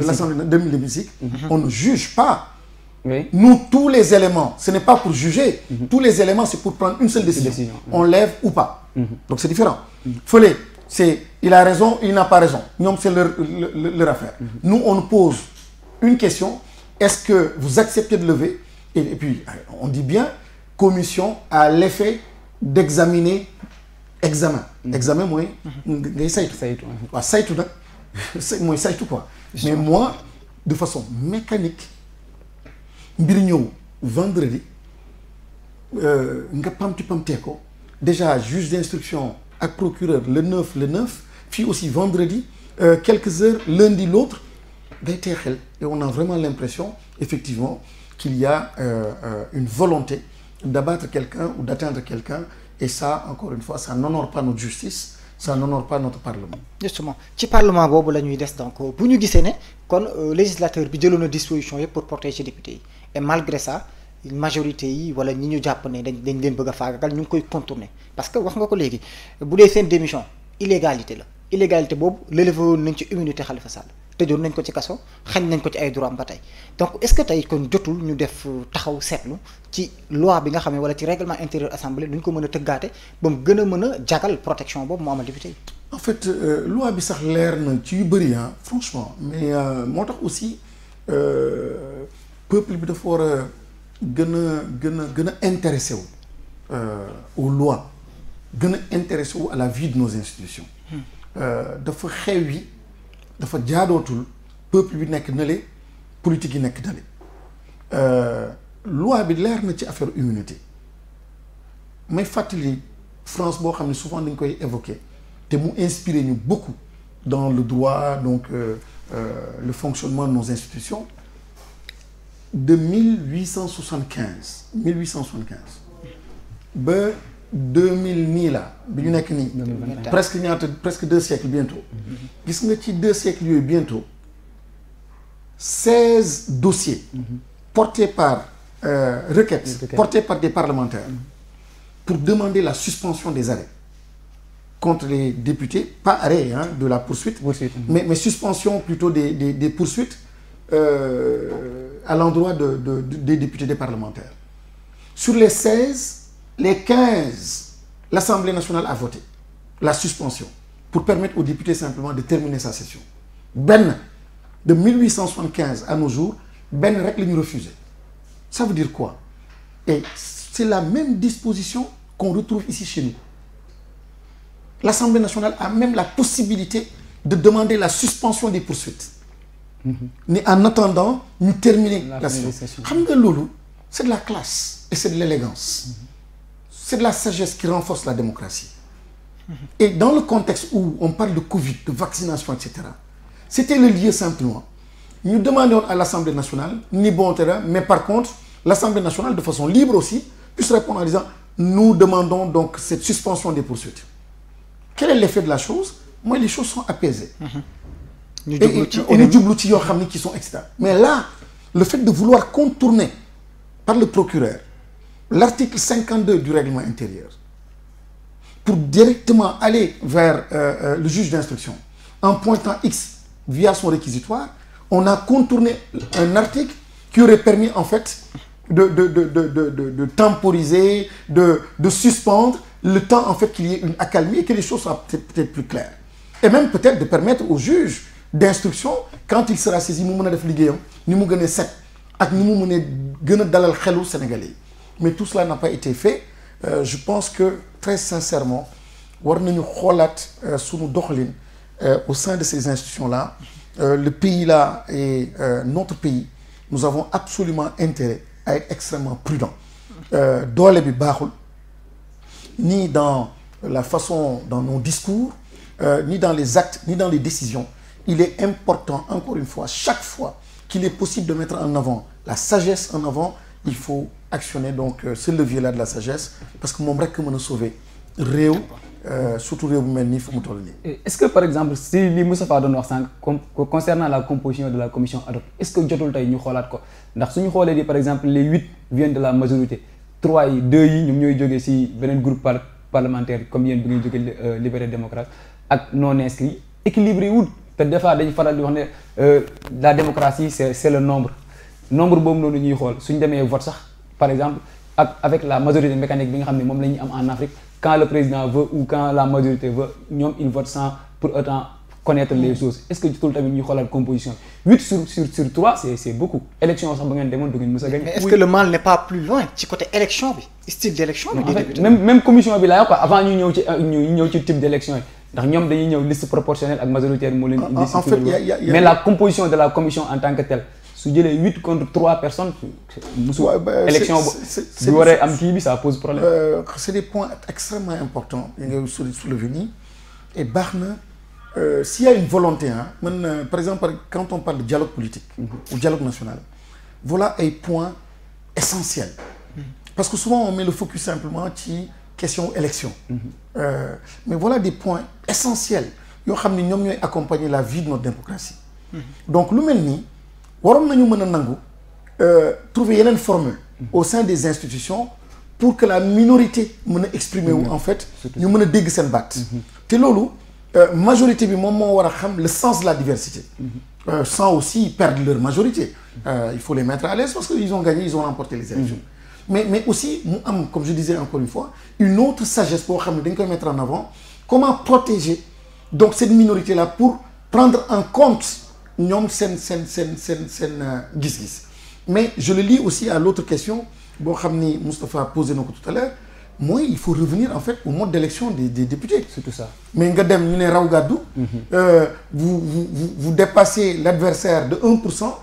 l'Assemblée de l'hémicycle, on ne juge pas. Oui. Nous, tous les éléments, ce n'est pas pour juger. Tous les éléments, c'est pour prendre une seule décision. On lève ou pas. Donc c'est différent. Fallait, c'est il a raison, il n'a pas raison. Nous, c'est leur affaire. Nous, on nous pose une question. Est-ce que vous acceptez de lever? Et puis, on dit bien, commission a l'effet d'examiner examen. Examen, moi, saytu. Ouais, saytu, moi, saytu quoi. Mais moi, de façon mécanique, vendredi, déjà, juge d'instruction à procureur le 9, puis aussi vendredi, quelques heures, lundi l'autre, et on a vraiment l'impression, effectivement, qu'il y a une volonté d'abattre quelqu'un ou d'atteindre quelqu'un. Et ça, encore une fois, ça n'honore pas notre justice, ça n'honore pas notre Parlement. Justement, ci Parlement boobu la ñuy des donc bu ñu gisee ne kon législateur bi jëloon na disposition yëpp pour protéger député yi et malgré ça majorité yi wala ñi ñu jàpp ne dañ leen bëgg a faagagal ñu ngi koy contourner parce que wax nga ko léegi bu dee seen démission illégalité la illégalité boobu relevé woon nañ ci immunité Khalifa Sall tëjoon nañ ko ci kaso xañ nañ ko ci ay droit am ba tey donc est-ce que tey kon jotul ñu def taxaw seetlu ci loi bi nga xam ne wala ci règlement intérieur assemblée nu ñu ko mën a tëggaate ba mu gën a mën a jagal protection boobu moo amal député yi. En fait loi bi sax leer na ci yu bëri franchement mais moo tax aussi peuple bi dafa war a gën a intéressé wu aux lois gën a intéressé wu à la vie de nos institutions. dafa xew yi dafa jaadootul peuple bi nekk na le politique yi nekk na le loi bi leer na ci affaire immunité may fàttali France boo xam ne souvent dañ koy évoquer te mu inspiré ñu beaucoup dans le droit donc le fonctionnement de nos institutions de 1875 ba 2000 nii la bi ñu nekk nii presque 2 siècles bientôt gis nga ci 2 siècles yooyu bientôt 16 dossiers portés par requêtes portés par des parlementaires pour demander la suspension des arrêts contre les députés, pas arrêt de la poursuite. Mais suspension plutôt des poursuites à l'endroit des députés, des parlementaires. Sur les 16, les 15, l'Assemblée nationale a voté la suspension pour permettre aux députés simplement de terminer sa session. Ben, de 1875 à nos jours, Ben rek la ñu refusé. Ça veut dire quoi? Et c'est la même disposition qu'on retrouve ici chez nous. L'Assemblée nationale a même la possibilité de demander la suspension des poursuites. Mais en attendant, nous terminer la session. C'est de la classe et c'est de l'élégance. C'est de la sagesse qui renforce la démocratie. Et dans le contexte où on parle de Covid, de vaccination, etc., c'était le lieu simplement. Nous demandions à l'Assemblée nationale, ni bon terrain, mais par contre, l'Assemblée nationale, de façon libre aussi, puisse répondre en disant, nous demandons donc cette suspension des poursuites. Quel est l'effet de la chose? Moi, les choses sont apaisées. Et les djubloutis qui sont extra. Mais là, le fait de vouloir contourner par le procureur l'article 52 du règlement intérieur pour directement aller vers le juge d'instruction en pointant X via son réquisitoire, on a contourné un article qui aurait permis en fait de temporiser, de suspendre le temps en fait qu'il y ait une accalmie et que les choses soient peut-être plus claires. Et même peut-être de permettre au juge d'instruction, quand il sera saisi, nous devons faire nous devons gagner 7 et nous devons gagner dalal xelu sénégalais. Mais tout cela n'a pas été fait. Je pense que très sincèrement, war nañu xoolaat sunu doxalin au sein de ces institutions-là. Le pays-là et notre pays, nous avons absolument intérêt à être extrêmement prudents. Doole bi baaxul ni dans la façon, dans nos discours, ni dans les actes, ni dans les décisions. Il est important, encore une fois, chaque fois qu'il est possible de mettre en avant la sagesse en avant, il faut actionner donc ce levier-là de la sagesse parce que moom rek mën a sauver réew surtout réew bu mel nii fu mu toll nii. est-ce que par exemple si li Moustapha doon wax sànq concernant la composition de la commission ad hoc est-ce que jotul tey ñu xoolaat ko ndax suñu xoolee di par exemple les 8 viennent de la majorité 3 yi 2 yi ñoom ñooy jógee si beneen groupe parlementaire comme yéen bi ngay jógee libéré démocrate ak non inscrits équilibré wul te des fois dañu faral di wax ne la démocratie c'est le nombre boobu noonu ñuy xool suñ demee vote sax par exemple avec la majorité mécanique bi nga xam ne moom la ñuy am en Afrique quand le président veut ou quand la majorité veut ñoom ils votent sans pour autant connaître les choses est-ce que jotul tamit ñuy xoolaat composition 8 sur 3 c'est beaucoup élection sax ba ngeen demoon du ngeen mës a gagner. mais est-ce que le mal n'est pas plus loin ci côté élection bi style d'élection bi. en fait même commission bi laa quoi avant ñu ñëw ci type d'élection yi ndax ñoom dañuy ñëw liste proportionnelle ak majoritaire moo leen indi. en fait mais la composition de la commission en tant que telle su jëlee 8 contre 3 personnes. musu élection bu waree am kii bi ça pose problème. c'est des points extrêmement importants yi nga soulevé nii et baax na. S'il y a une volonté par exemple quand on parle de dialogue politique ou dialogue national voilà un point essentiel parce que souvent on met le focus simplement ci question élection mais voilà des points essentiels yoo xam ne ñoom ñooy accompagner la vie de notre démocratie donc lu mel nii waroon nañu mën a nangu trouver yeneen formule au sein des institutions pour que la minorité mën a exprimer wu en fait ñu mën a dégg seen baat te loolu majorité bi moom moo war a xam le sens de la diversité sans aussi perdre leur majorité il faut les mettre à l'aise parce que ils ont gagné ils ont remporté les élections mais aussi mu am comme je disais encore une fois une autre sagesse boo xam ne dañ koy mettre en avant comment protéger donc cette minorité là pour prendre en compte ñoom seen gis-gis mais je le lis aussi à l'autre question boo xam ni Moustapha posé na ko tout à l'heure mooy il faut revenir en fait au mode d'élection des députés. C'est tout ça. Mais nga dem ñu ne raw gàddu. Vous dépassez l'adversaire de 1%,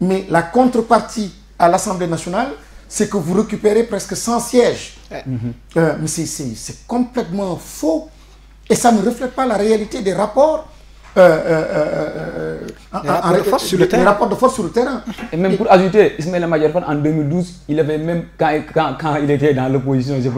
mais la contrepartie à l'Assemblée nationale, c'est que vous récupérez presque 100 sièges. Mais c'est complètement faux et ça ne reflète pas la réalité des rapports. Les rapports de force sur le terrain. Et même pour ajouter, Ismaïla Madior Fall en 2012, il avait même quand il était dans l'opposition, je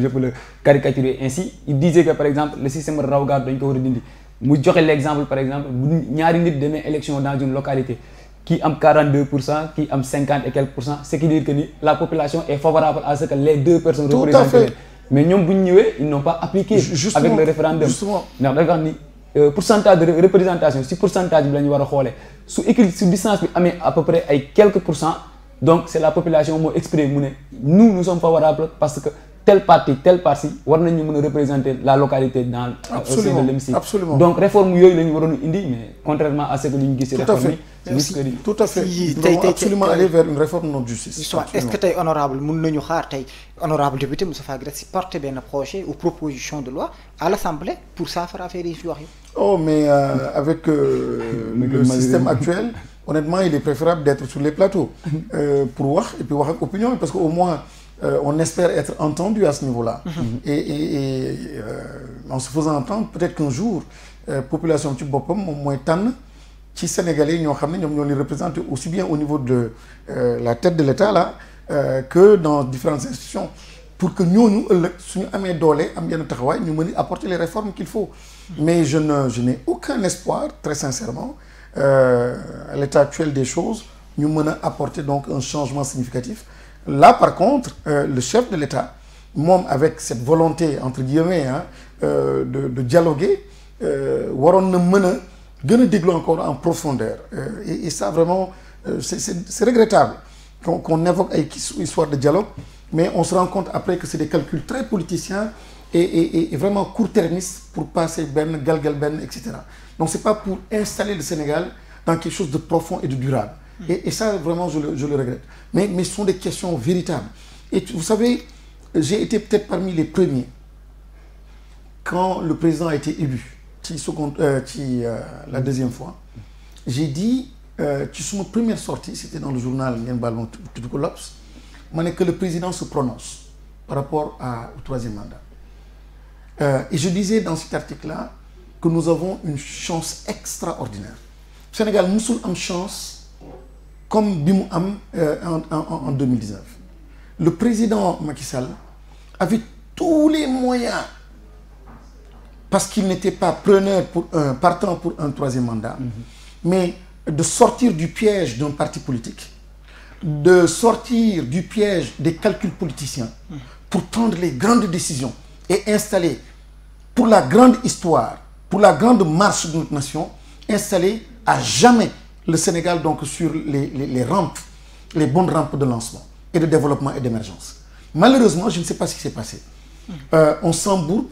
peux le caricaturer ainsi, il disait que par exemple le système de raw gàddu dañ ko war a dindi. mu joxe l'exemple par exemple bu ñaari nit demee élection dans une localité qui am 42%, qui am 50 et quelques %, ce qui dit que la population est favorable à ce que les deux personnes représentent. Mais ñoom bu ñu ñëwee ils n'ont pas appliqué avec le référendum. ndax dafa wax ni pourcentage de représentation si pourcentage bi la ñu war a xoolee su équilibre su distance bi amee à peu près ay quelques %, donc c'est la population moo exprimé mu ne nous sommes favorables parce que tel parti war nañu mën a représenter la localité dans au sein de l'hémicycle. Absolument. Donc réforme yooyu la ñu waroon indi mais contrairement à ce que li ñu gis réforme yi tout à fait nous devons absolument aller vers une réforme de notre justice. Est-ce que tey honorable mën nañu xaar tey honorable député Moustapha Guirassy porter benn projet ou proposition de loi à l'Assemblée pour saafara affaire yi fi wax yi. Oh mais avec le système actuel honnêtement il est préférable d'être sur les plateaux pour wax et puis wax ak opinion parce que au moins on espère être entendu à ce niveau-là. Et en se faisant entendre peut-être qu'un jour population ci boppam moom mooy tànn ci Sénégalais ñoo xam ne ñoom ñoo leen représenté aussi bien au niveau de la tête de l'État là que dans différentes institutions pour que ñooñu ëllëg suñu amee doole am yenn taxawaay ñu mën a apporter les réformes qu'il faut. Mais je n'ai aucun espoir très sincèrement à l'état actuel des choses ñu mën a apporter donc un changement significatif. Là par contre le chef de l'État moom avec cette volonté entre guillemets de dialoguer waroon na mën a gën a déglu encore en profondeur et ça vraiment c'est regrettable qu'on évoque ay histoire de dialogue mais on se rend compte après que c'est des calculs très politiciens et vraiment court-termistes pour passer benn galgal benn et cetera. Donc c'est pas pour installer le Sénégal dans quelque chose de profond et de durable. Et ça vraiment je le regrette. Mais ce sont des questions véritables. Et vous savez, j'ai été peut-être parmi les premiers quand le président a été élu la deuxième fois. J'ai dit sur ma première sortie, c'était dans le journal ngeen baal ma tudd ko L'Obs, ma ne que le président se prononce par rapport au troisième mandat. Et je disais dans cet article-là que nous avons une chance extraordinaire. Sénégal musul am chance comme bi mu am en 2019 le président Macky Sall avait tous les moyens, parce qu'il n'était pas partant pour un troisième mandat, mais de sortir du piège d'un parti politique, de sortir du piège des calculs politiciens pour prendre les grandes décisions et installer, pour la grande histoire, pour la grande marche de notre nation, installer à jamais le Sénégal donc sur les rampes, les bonnes rampes de lancement et de développement et d'émergence. Malheureusement, je ne sais pas ce qui s'est passé. On s'embourbe,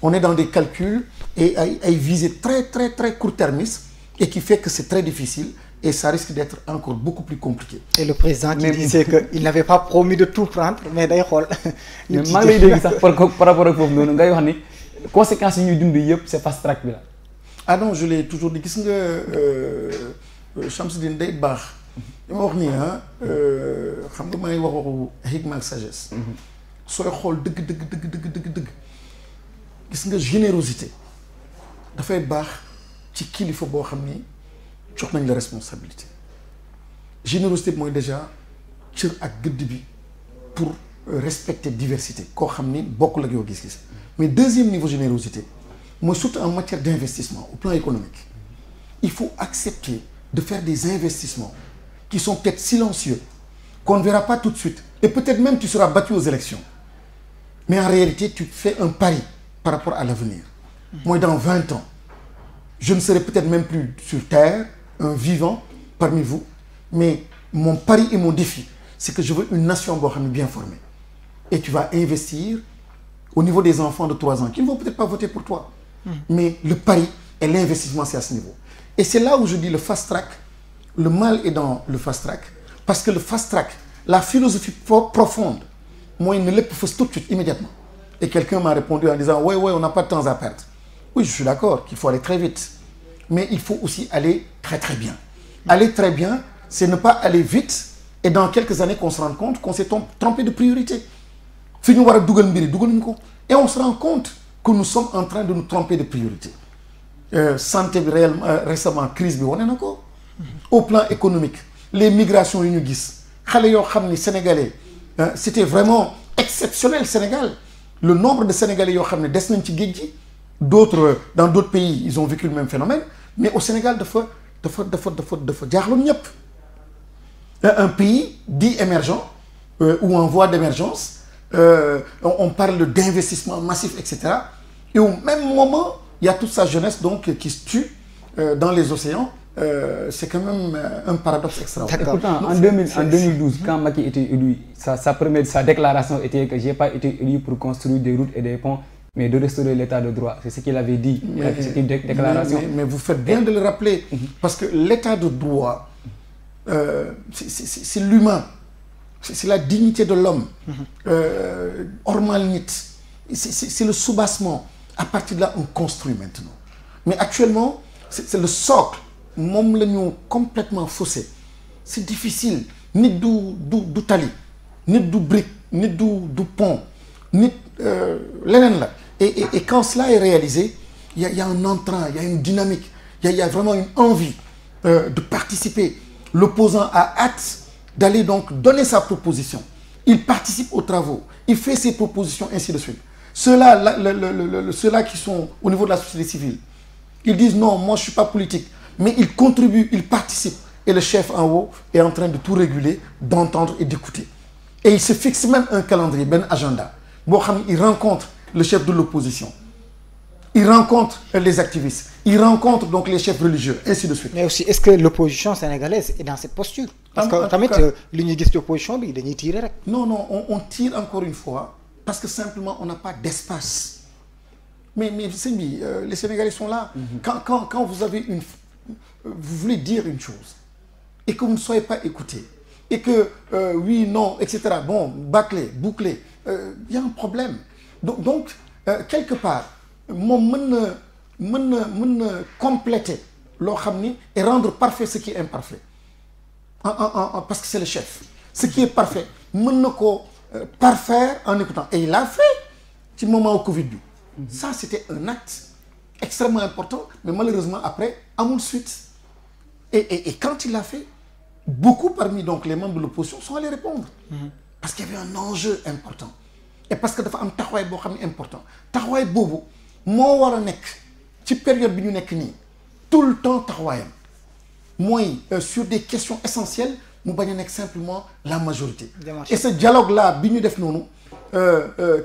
on est dans des calculs et à viser très court-termistes et qui fait que c'est très difficile et ça risque d'être encore beaucoup plus compliqué. Et le président qui disait qu'il n'avait pas promis de tout prendre, mais d'ailleurs, mais maa ngi lay dégg sax par rapport ak foofu noonu ngay wax ni conséquences yi ñuy dund yëpp c'est fast track bi la. Ah non, je l'ai toujours dit, gis nga Chamsidine day baax li ma wax nii xam nga maa ngi wax waxu hikma ak sagesse. sooy xool dëgg gis nga générosité dafay baax ci kilifa boo xam ni jox nañ la responsabilité. Générosité mooy déjà cër ak gëdd bi pour respecter diversité koo xam ni bokkul ak yow gis-gis. Mais deuxième niveau générosité mooy surtout en matière d'investissement au plan économique. Il faut accepter de faire des investissements qui sont peut-être silencieux, qu'on ne verra pas tout de suite. Et peut-être même tu seras battu aux élections. Mais en réalité, tu fais un pari par rapport à l'avenir. Moi, dans 20 ans, je ne serai peut-être même plus sur Terre, un vivant parmi vous. Mais mon pari et mon défi, c'est que je veux une nation bien formée. Et tu vas investir au niveau des enfants de 3 ans, qui ne vont peut-être pas voter pour toi. Mais le pari et l'investissement, c'est à ce niveau. Et c'est là où je dis le fast-track, le mal est dans le fast-track, parce que le fast-track, la philosophie profonde, moi, il ne l'est pas tout de suite, immédiatement. Et quelqu'un m'a répondu en disant, ouais, on n'a pas de temps à perdre. Oui, je suis d'accord qu'il faut aller très vite. Mais il faut aussi aller très bien. Aller très bien, c'est ne pas aller vite, et dans quelques années qu'on se rende compte qu'on s'est trompé de priorité. Et on se rend compte que nous sommes en train de nous tromper de priorité. Santé récemment, crise, au plan économique, les migrations sénégalais, c'était vraiment exceptionnel Sénégal. Le nombre de Sénégalais d'autres dans d'autres pays, ils ont vécu le même phénomène, mais au Sénégal, un pays dit émergent ou en voie d'émergence, on parle d'investissement massif, etc. Et au même moment, il y a toute sa jeunesse donc qui se tue dans les océans. C'est quand même un paradoxe extraordinaire. Et pourtant, en 2012, quand Macky était élu, sa déclaration était que je n'ai pas été élu pour construire des routes et des ponts, mais de restaurer l'état de droit. C'est ce qu'il avait dit. C'est une déclaration. Mais vous faites bien de le rappeler, parce que l'état de droit, c'est l'humain. C'est la dignité de l'homme. C'est le soubassement. À partir de là, on construit maintenant. Mais actuellement, c'est le socle. Mom l'ont complètement faussé. C'est difficile. Ni du tali, ni du brique, ni du pont, ni l'élève là. Et quand cela est réalisé, il y a un entrain, il y a une dynamique, il y a vraiment une envie de participer. L'opposant a hâte d'aller donc donner sa proposition. Il participe aux travaux, il fait ses propositions, ainsi de suite. Ceux-là qui sont au niveau de la société civile, ils disent non, moi je ne suis pas politique. Mais ils contribuent, ils participent. Et le chef en haut est en train de tout réguler, d'entendre et d'écouter. Et il se fixe même un calendrier, un agenda. Il rencontre le chef de l'opposition. Il rencontre les activistes. Il rencontre donc les chefs religieux, ainsi de suite. Mais aussi, est-ce que l'opposition sénégalaise est dans cette posture? Parce que l'union de l'opposition, il tire. Non, on tire encore une fois, parce que simplement, on n'a pas d'espace. Mais les Sénégalais sont là. Quand vous avez vous voulez dire une chose et que vous ne soyez pas écouté et que oui, non, etc. Bon, bouclé, il y a un problème. Donc quelque part, mon compléter l'orhamni et rendre parfait ce qui est imparfait. Parce que c'est le chef. Ce qui est parfait, parfaire en écoutant. Et il l'a fait au moment au Covid. Ça, c'était un acte extrêmement important, mais malheureusement, après, à mon suite. Et quand il l'a fait, beaucoup parmi donc, les membres de l'opposition sont allés répondre. parce qu'il y avait un enjeu important et parce que dafa am taxawaay boo xam ne important taxawaay boobu moo war a nekk ci période bi ñu nekk nii tout le temps taxawaayam mooy sur des questions essentielles mu bañ a nekk simplement la majorité. Et ce dialogue là bi ñu def noonu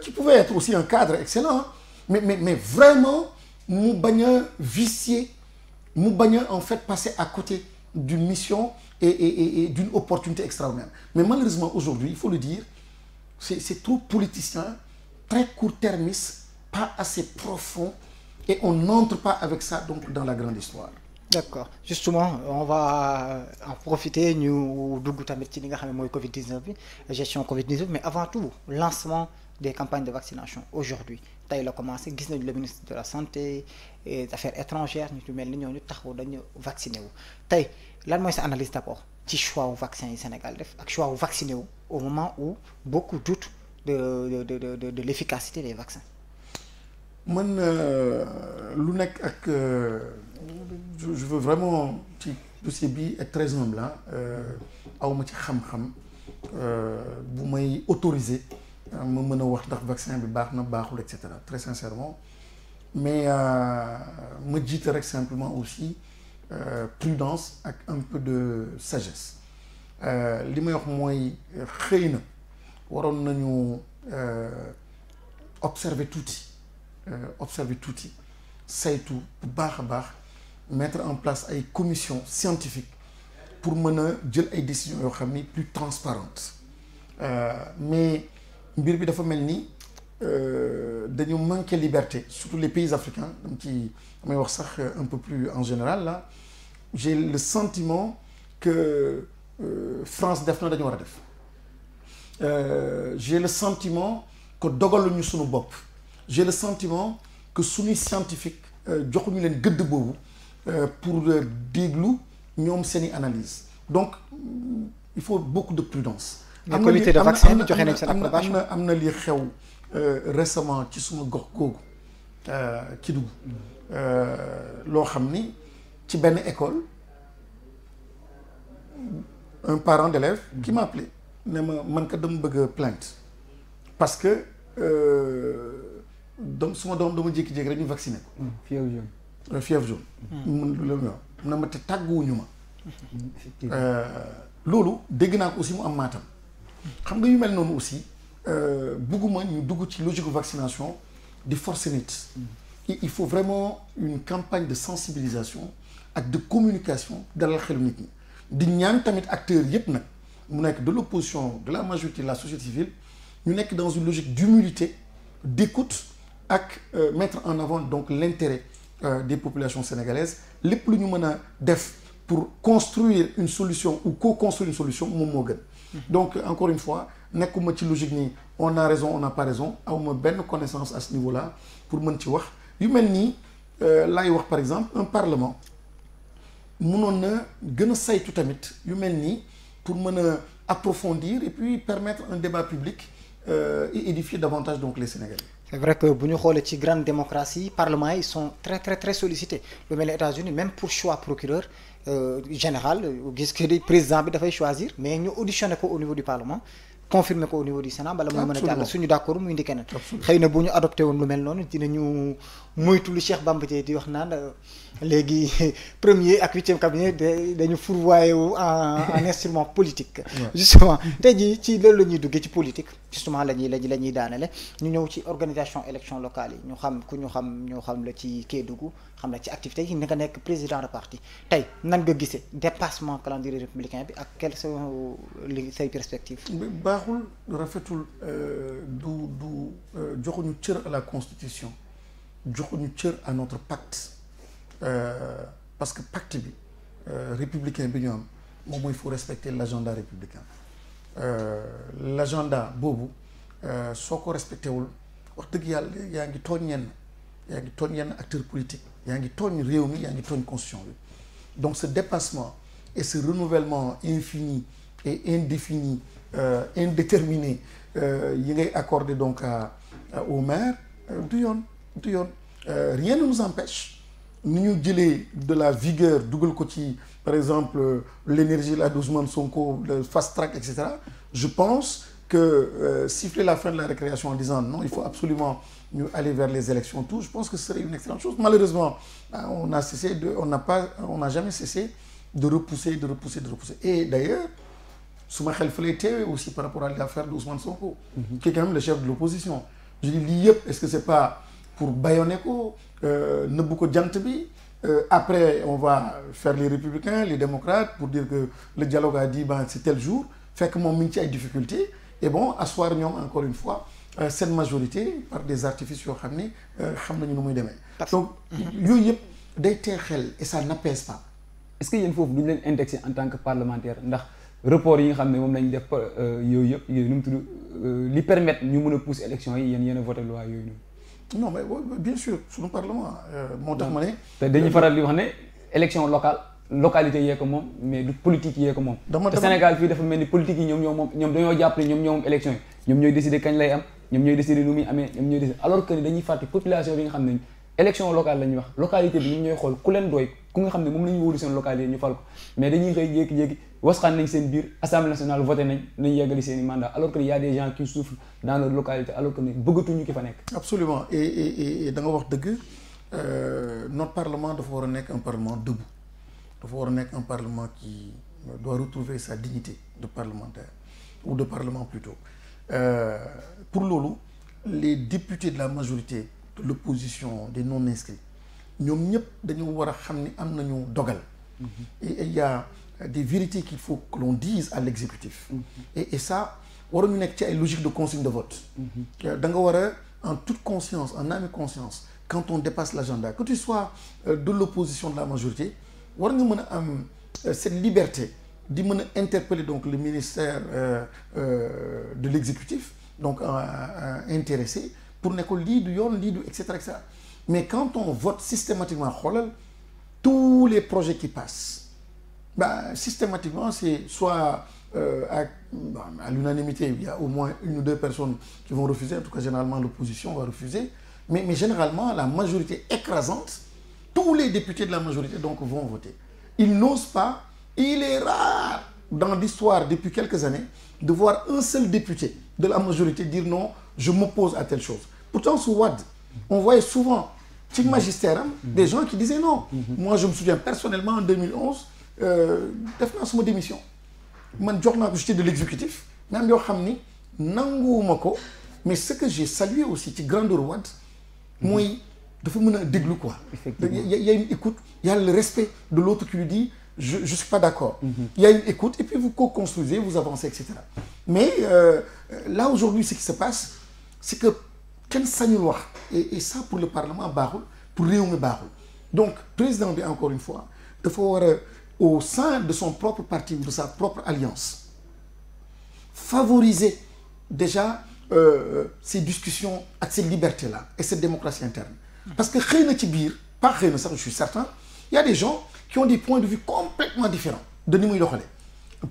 qui pouvait être aussi un cadre excellent mais vraiment mu bañ a vicier mu bañ a en fait passer à côté d'une mission et d'une opportunité extraordinaire. Mais malheureusement aujourd'hui, il faut le dire, c'est trop politicien, très court-termiste, pas assez profond, et on n'entre pas avec ça donc dans la grande histoire. D'accord. Justement, on va en profiter, ñu dugg tamit ci li nga xam ne mooy Covid-19 bi, gestion Covid-19, mais avant tout, lancement des campagnes de vaccination aujourd'hui. Tey la commencé, gis nañu le ministre de la Santé et des Affaires étrangères ñu ci mel ni ñooñu taxaw dañu vacciné wu. Tey lan mooy sa analyse d'abord ci choix wu vaccin yi Sénégal def ak choix wu vacciné wu au moment où beaucoup doutent de l'efficacité des vaccins. Man lu nekk ak je veux vraiment ci dossier bi être très humble là awma ci xam-xam bu may autoriser ma mën a wax ndax vaccin bi baax na baaxul et cetera très sincèrement mais ma jiite rek simplement aussi prudence ak un peu de sagesse li may wax mooy xëy na waroon nañu observer tuuti saytu bu baax a baax mettre en place ay commission scientifique pour mën a jël ay décisions yoo xam ni plus transparentes mais mbir bi dafa mel ni dañu manquer liberté surtout les pays africains dam ci damay wax sax un peu plus en général là j'ai le sentiment que France def na dañu war a def j'ai le sentiment que dogaluñu suñu bopp j'ai le sentiment que suñuy scientifique joxuñu leen gëdd boobu pour déglu ñoom seeni analyse donc il faut beaucoup de prudence. le comité de vaccin bi joxe nañ seen approbation am na li xew récemment ci suma gox googu Kédougou loo xam ni ci benn école un parent d'élève qui m'a appelé ne ma man ka dama bëgg a plainte parce que donc suma doom dama jékki-jékki rek ñu vacciné ko. fièvre jaune. Fièvre jaune. mun na ma te tàgguwuñu ma. loolu dégg naa ko aussi mu am Matam. xam nga yu mel noonu aussi bugguma ñu dugg ci logique vaccination di forcer nit. il faut vraiment une campagne de sensibilisation ak de communication dalal xelu nit ñi di ñaan tamit acteurs yépp nag mu nekk de l'opposition de la majorité de la société civile ñu nekk dans une logique d'humilité d'écoute ak mettre en avant donc l'intérêt des populations sénégalaises lépp lu ñu mën a def pour construire une solution ou co-construire une solution moom moo gën. Donc encore une fois nekkuma ci logique ni on a raison on n'a pas raison awma benn connaissance à ce niveau-là pour mën ci wax yu mel nii laay wax par exemple un parlement mënoon na gën a saytu tamit yu mel nii pour mën a approfondir et puis permettre un débat public et édifier davantage donc les Sénégalais. C'est vrai que bu ñu xoolee ci grande démocratie parlement yi sont très sollicités lu mel ni États-Unis même pour choix procureur général gis que président bi dafay choisir mais ñu auditionné ko au niveau du parlement confirmer ko au niveau du Sénat bala muy mën a jàll suñu d'accord muy indi keneen xëy na bu ñu adopté woon lu mel noonu dinañu moytu lu Cheikh Bamba Dièye di wax naan léegi premier ak 8e cabinet dañu fourvoyer wu en instrument politique justement tey jii ci loolu la ñuy duggee ci politique justement la ñuy daanele ñu ñëw ci organisation élection locale yi ñu xam la ci Kédougou xam la ci activité yi nga nekk président de parti tey nan nga gisee dépassement calendrier républicain bi ak quelles sont say perspectives. baaxul rafetul du joxuñu cër à la constitution joxuñu cër à notre pacte parce que pacte bi républicain bi ñu am moom mooy faut respecter l'agenda républicain l'agenda boobu soo ko respecté wul wax dëgg yàlla yaa ngi tooñ yenn acteurs politiques yaa ngi tooñ réew mi yaa ngi tooñ constitution bi donc ce dépassement et ce renouvellement infini et indéfini indéterminé yi ngay accordé donc au maire du yoon rien ne nous empêche ni ñu jëlee de la vigueur dugal ko ci par exemple l'énergie là d'Ousmane Sonko le fast track etc. Je pense que siffler la fin de la récréation en disant non, il faut absolument nous aller vers les élections, tout, je pense que ce serait une excellente chose. Malheureusement, on n'a jamais cessé de repousser. Et d'ailleurs, Souma Khalifale était aussi par rapport à l'affaire d'Ousmane Sonko, qui est quand même le chef de l'opposition. Je dis l'IEP, est-ce que c'est pas pour baïonner Nebuko Djantbi? Après, on va faire les républicains, les démocrates, pour dire que le dialogue a dit ben, c'est tel jour, fait que mon minti a des difficultés. Et bon, asseoir encore une fois, cette majorité, par des artifices, donc, et ça n'apaise pas. Est-ce que yéen foofu duñ leen indexé en tant que parlementaire ndax report yi nga xam ne moom lañ def yooyu yëpp yooyu nu mu tudd li permettre ñu mën a pousser élection yi yéen a voté loi yooyu noonu. Non mais bien sûr suñu parlement moo tax ma ne. te dañuy faral di wax ne élection localité yee ko moom mais du politique yee ko moom. te Sénégal fii dafa mel ni politique yi ñoom dañoo jàpp ne ñoom moom élection yi ñoom ñooy décider kañ lay am ñoom ñooy décider nu muy amee ñoom ñooy décider alors que dañuy fàtte population bi nga xam ne élection locale la ñuy wax localité bi ñoom ñooy xool ku leen doy ku nga xam ne moom la ñu wóolu seen localité ñu fal ko mais dañuy xëy jékki-jékki wasxaan nañ seen biir assemblée nationale voté nañ yeggali seen i mandat alors que y a des gens qui souffrent dans leur localité alors que ne bëggatuñu ki fa nekk. Absolument et da nga wax dëgg notre parlement dafa war a nekk un parlement debout dafa war a nekk un parlement qui doit retrouver sa dignité de parlementaire ou de parlement plutôt pour loolu les députés de la majorité de l'opposition des non-inscrits ñoom ñëpp dañu war a xam ni am nañu dogal et il y a des vérités qu'il faut que l'on dise à l'exécutif et ça waruñu nekk ci ay logique de consigne de vote da nga war a en toute conscience en âme et conscience quand on dépasse l'agenda que tu sois de l'opposition de la majorité war nga mën a am cette liberté di mën a interpeller donc le ministère de l'exécutif donc intéressé pour ne ko lii du yoon lii du et cetera mais quand on vote systématiquement xoolal tous les projets qui passent bah systématiquement c'est soit à l'unanimité il y a au moins une ou deux personnes qui vont refuser en tout cas généralement l'opposition va refuser mais généralement la majorité écrasante tous les députés de la majorité donc vont voter ils n'osent pas il est rare dans l'histoire depuis quelques années de voir un seul député de la majorité dire non je m'oppose à telle chose pourtant sous Wade on voyait souvent ci magistère des gens qui disaient non moi je me souviens personnellement en 2011 def naa suma démission man jox naa ko j'étais de l'exécutif même yoo xam ni nanguwuma ko mais ce que j'ai salué aussi ci grandeur Wade mooy dafa mën a déglu quoi il y a une écoute il y a le respect de l'autre qui lui dit je suis pas d'accord il y a une écoute et puis vous co-construisez vous avancez etc mais là aujourd'hui ce qui se passe c'est que kenn sañul wax et ça pour le parlement baaxul pour réew mi baaxul donc président bi encore une fois dafa war a au sein de son propre parti de sa propre alliance favoriser déjà ces discussions ak ces libertés là et cette démocratie interne parce que xëy na ci biir pas xëy na sax je suis certain il y a des gens qui ont des points de vue complètement différents de ni muy doxalee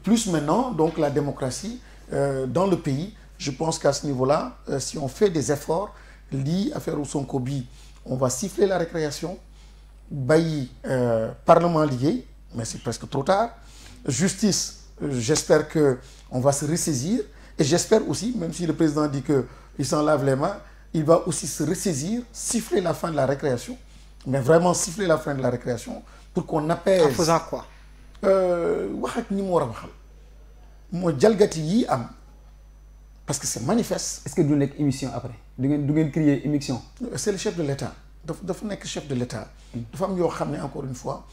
plus maintenant donc la démocratie dans le pays je pense qu'à ce niveau-là si on fait des efforts lii affaire u Sonko bi on va siffler la récréation bàyyi parlement liggéey mais c'est presque trop tard justice j'espère que on va se ressaisir et j'espère aussi même si le président dit que il s'en lave les mains il va aussi se ressaisir siffler la fin de la récréation mais vraiment siffler la fin de la récréation pour qu'on apaise. En faisant quoi? wax ak ñi mu war a waxal moo jalgati yii am parce que c'est manifeste. Est-ce que du nekk émission après du ngeen créer émission. C'est le chef de l'État dafa nekk chef de l'État. dafa am yoo xam ne encore une fois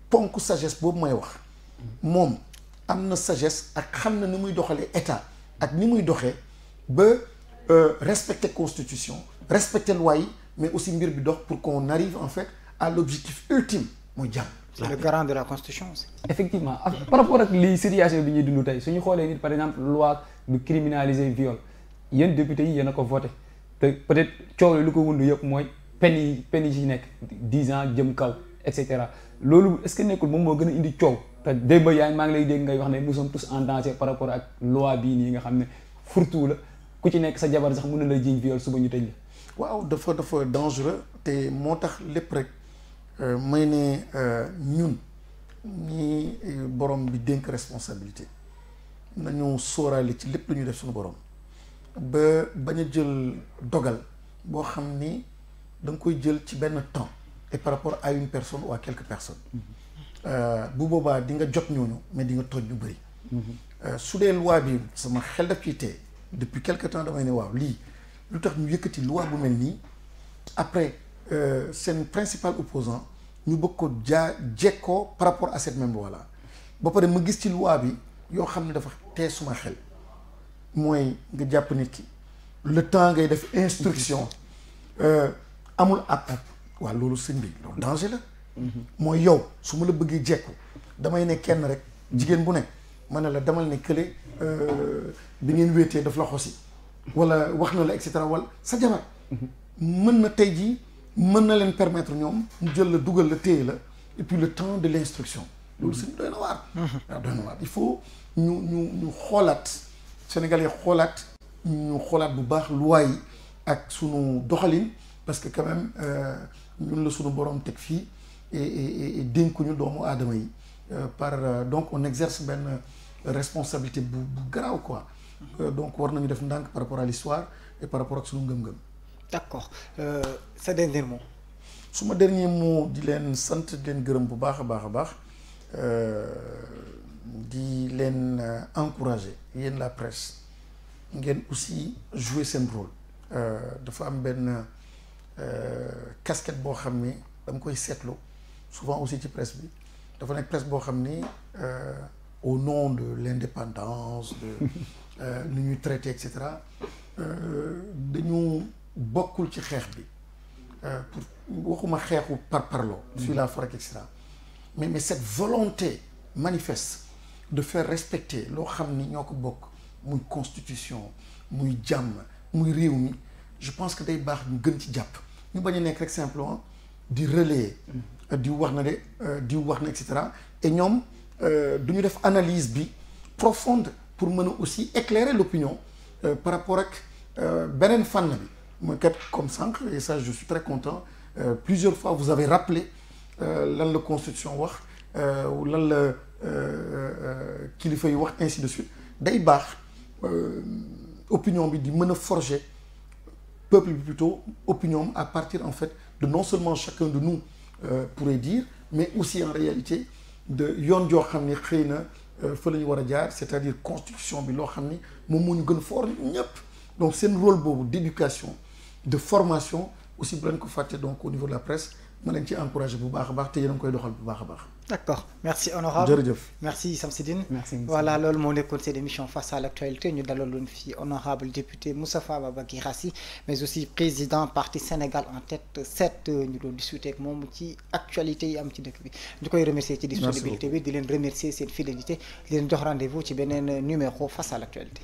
ponk sagesse boobu may wax moom am na sagesse ak xam na ni muy doxalee état ak ni muy doxee ba respecter constitution respecter loi yi mais aussi mbir bi dox pour qu'on arrive en fait à l'objectif ultime mooy jàmm. C'est le garant de la constitution aussi. Effectivement par rapport ak lii situation bi ñuy dund tey suñu xoolee nit par exemple loi bi criminaliser viol yéen député yi yéen a ko voté te peut-être coow lu ko wund yëpp mooy peine yi ci nekk 10 ans jëm kaw et cetera loolu est-ce que nekkul moom moo gën a indi coow te démb maa ngi lay dégg ngay wax ne nous sommes tous en danger par rapport ak loi bii nii nga xam ne furtu la ku ci nekk sa jabar sax mën na la jiiñ viol suba ñu tëj la. waaw dafa dangereux te moo tax lépp rek may ne ñun ñi borom bi dénk responsabilité nañu sóoraale ci lépp lu ñuy def suñu borom ba bañ a jël dogal boo xam ni da nga koy jël ci benn temps et par rapport à une personne ou à quelques personnes bu boobaa di nga jot ñooñu mais di nga tooñ ñu bëri su dee loi bi sama xel daf ciy tee depuis quelque temps damay ne waaw lii lu tax ñu yëkkati loi bu mel nii après seen principal opposant ñu bëgg ko jekkoo par rapport à cette même loi là ba pare ma gis ci loi bi yoo xam ne dafa tee suma xel mooy nga jàpp nit ki le temps ngay def instruction amul app waaw loolu sëñ bi loolu danger la mooy yow su ma la bëggee jekku damay ne kenn rek jigéen bu nekk ma ne la demal ne kële bi ngeen wéetee daf la xosi wala wax na la et cetera wala sa jabar mën na tey jii mën na leen permettre ñoom ñu jël la dugal la téye la et puis le temps de l'instruction loolu sëñ doy na waar waaw doy na waar il faut ñu xoolaat Sénégalais ñu xoolaat bu baax loi yi ak sunu doxalin parce que quand même ñun la sunu borom teg fii et dénkuñu doomu aadama yi donc on exerce benn responsabilité bu garaaw quoi donc war nañu def ndànk par rapport à l'histoire et par rapport ak sunu ngëm-ngëm. D'accord sa dernier mot. suma dernier mot di leen sant di leen gërëm bu baax a baax a baax di leen encourager yéen la presse ngeen aussi jouer seen rôle dafa am benn casquette boo xam ni dama koy seetlu souvent aussi ci presse bi dafa nekk presse boo xam ni au nom de l'indépendance de nu ñuy traité et cetera dañu bokkul ci xeex bi pour waxuma xeexu par parloo fii la forêt et cetera mais cette volonté manifeste de faire respecter loo xam ni ñoo ko bokk muy constitution muy jàmm muy réew mi je pense que day baax ñu gën ci jàpp ñu bañ a nekk rek simplement di relayer di wax na de di wax na et cetera et ñoom du ñu def analyse bi profonde pour mën a aussi éclairer l'opinion par rapport ak beneen fànn bi mooy kat comme sànq et ça je suis très content plusieurs fois vous avez rappelé lan la constitution wax lan la kilifa yi wax ainsi de suite day baax opinion bi di mën a forger peuple bi plutôt opinion à partir en fait de non seulement chacun de nous pourrait dire mais aussi en réalité de yoon joo xam ni xëy na fa la ñu war a jaar c'est-à-dire constitution bi loo xam ni moom moo ñu gën fort ñëpp donc seen rôle boobu d'éducation de formation aussi bu leen ko fàtte donc au niveau de la presse ma leen ci encouragé bu baax a baax te yéen a ngi koy doxal bu baax a baax. D'accord merci honorable jërëjëf merci Samsidine merci voilà loolu moo nekkoon seen émission face à l'actualité ñu dalaloon fi honorable député Moustapha Baba Guirassy mais aussi président parti Sénégal en tête 7 ñu doon discuter ak moom ci actualité yi am ci dëkk bi ñu koy remercier ci disponibilité bi di leen remercier seen fidélité di leen jox rendez-vous ci beneen numéro face à l'actualité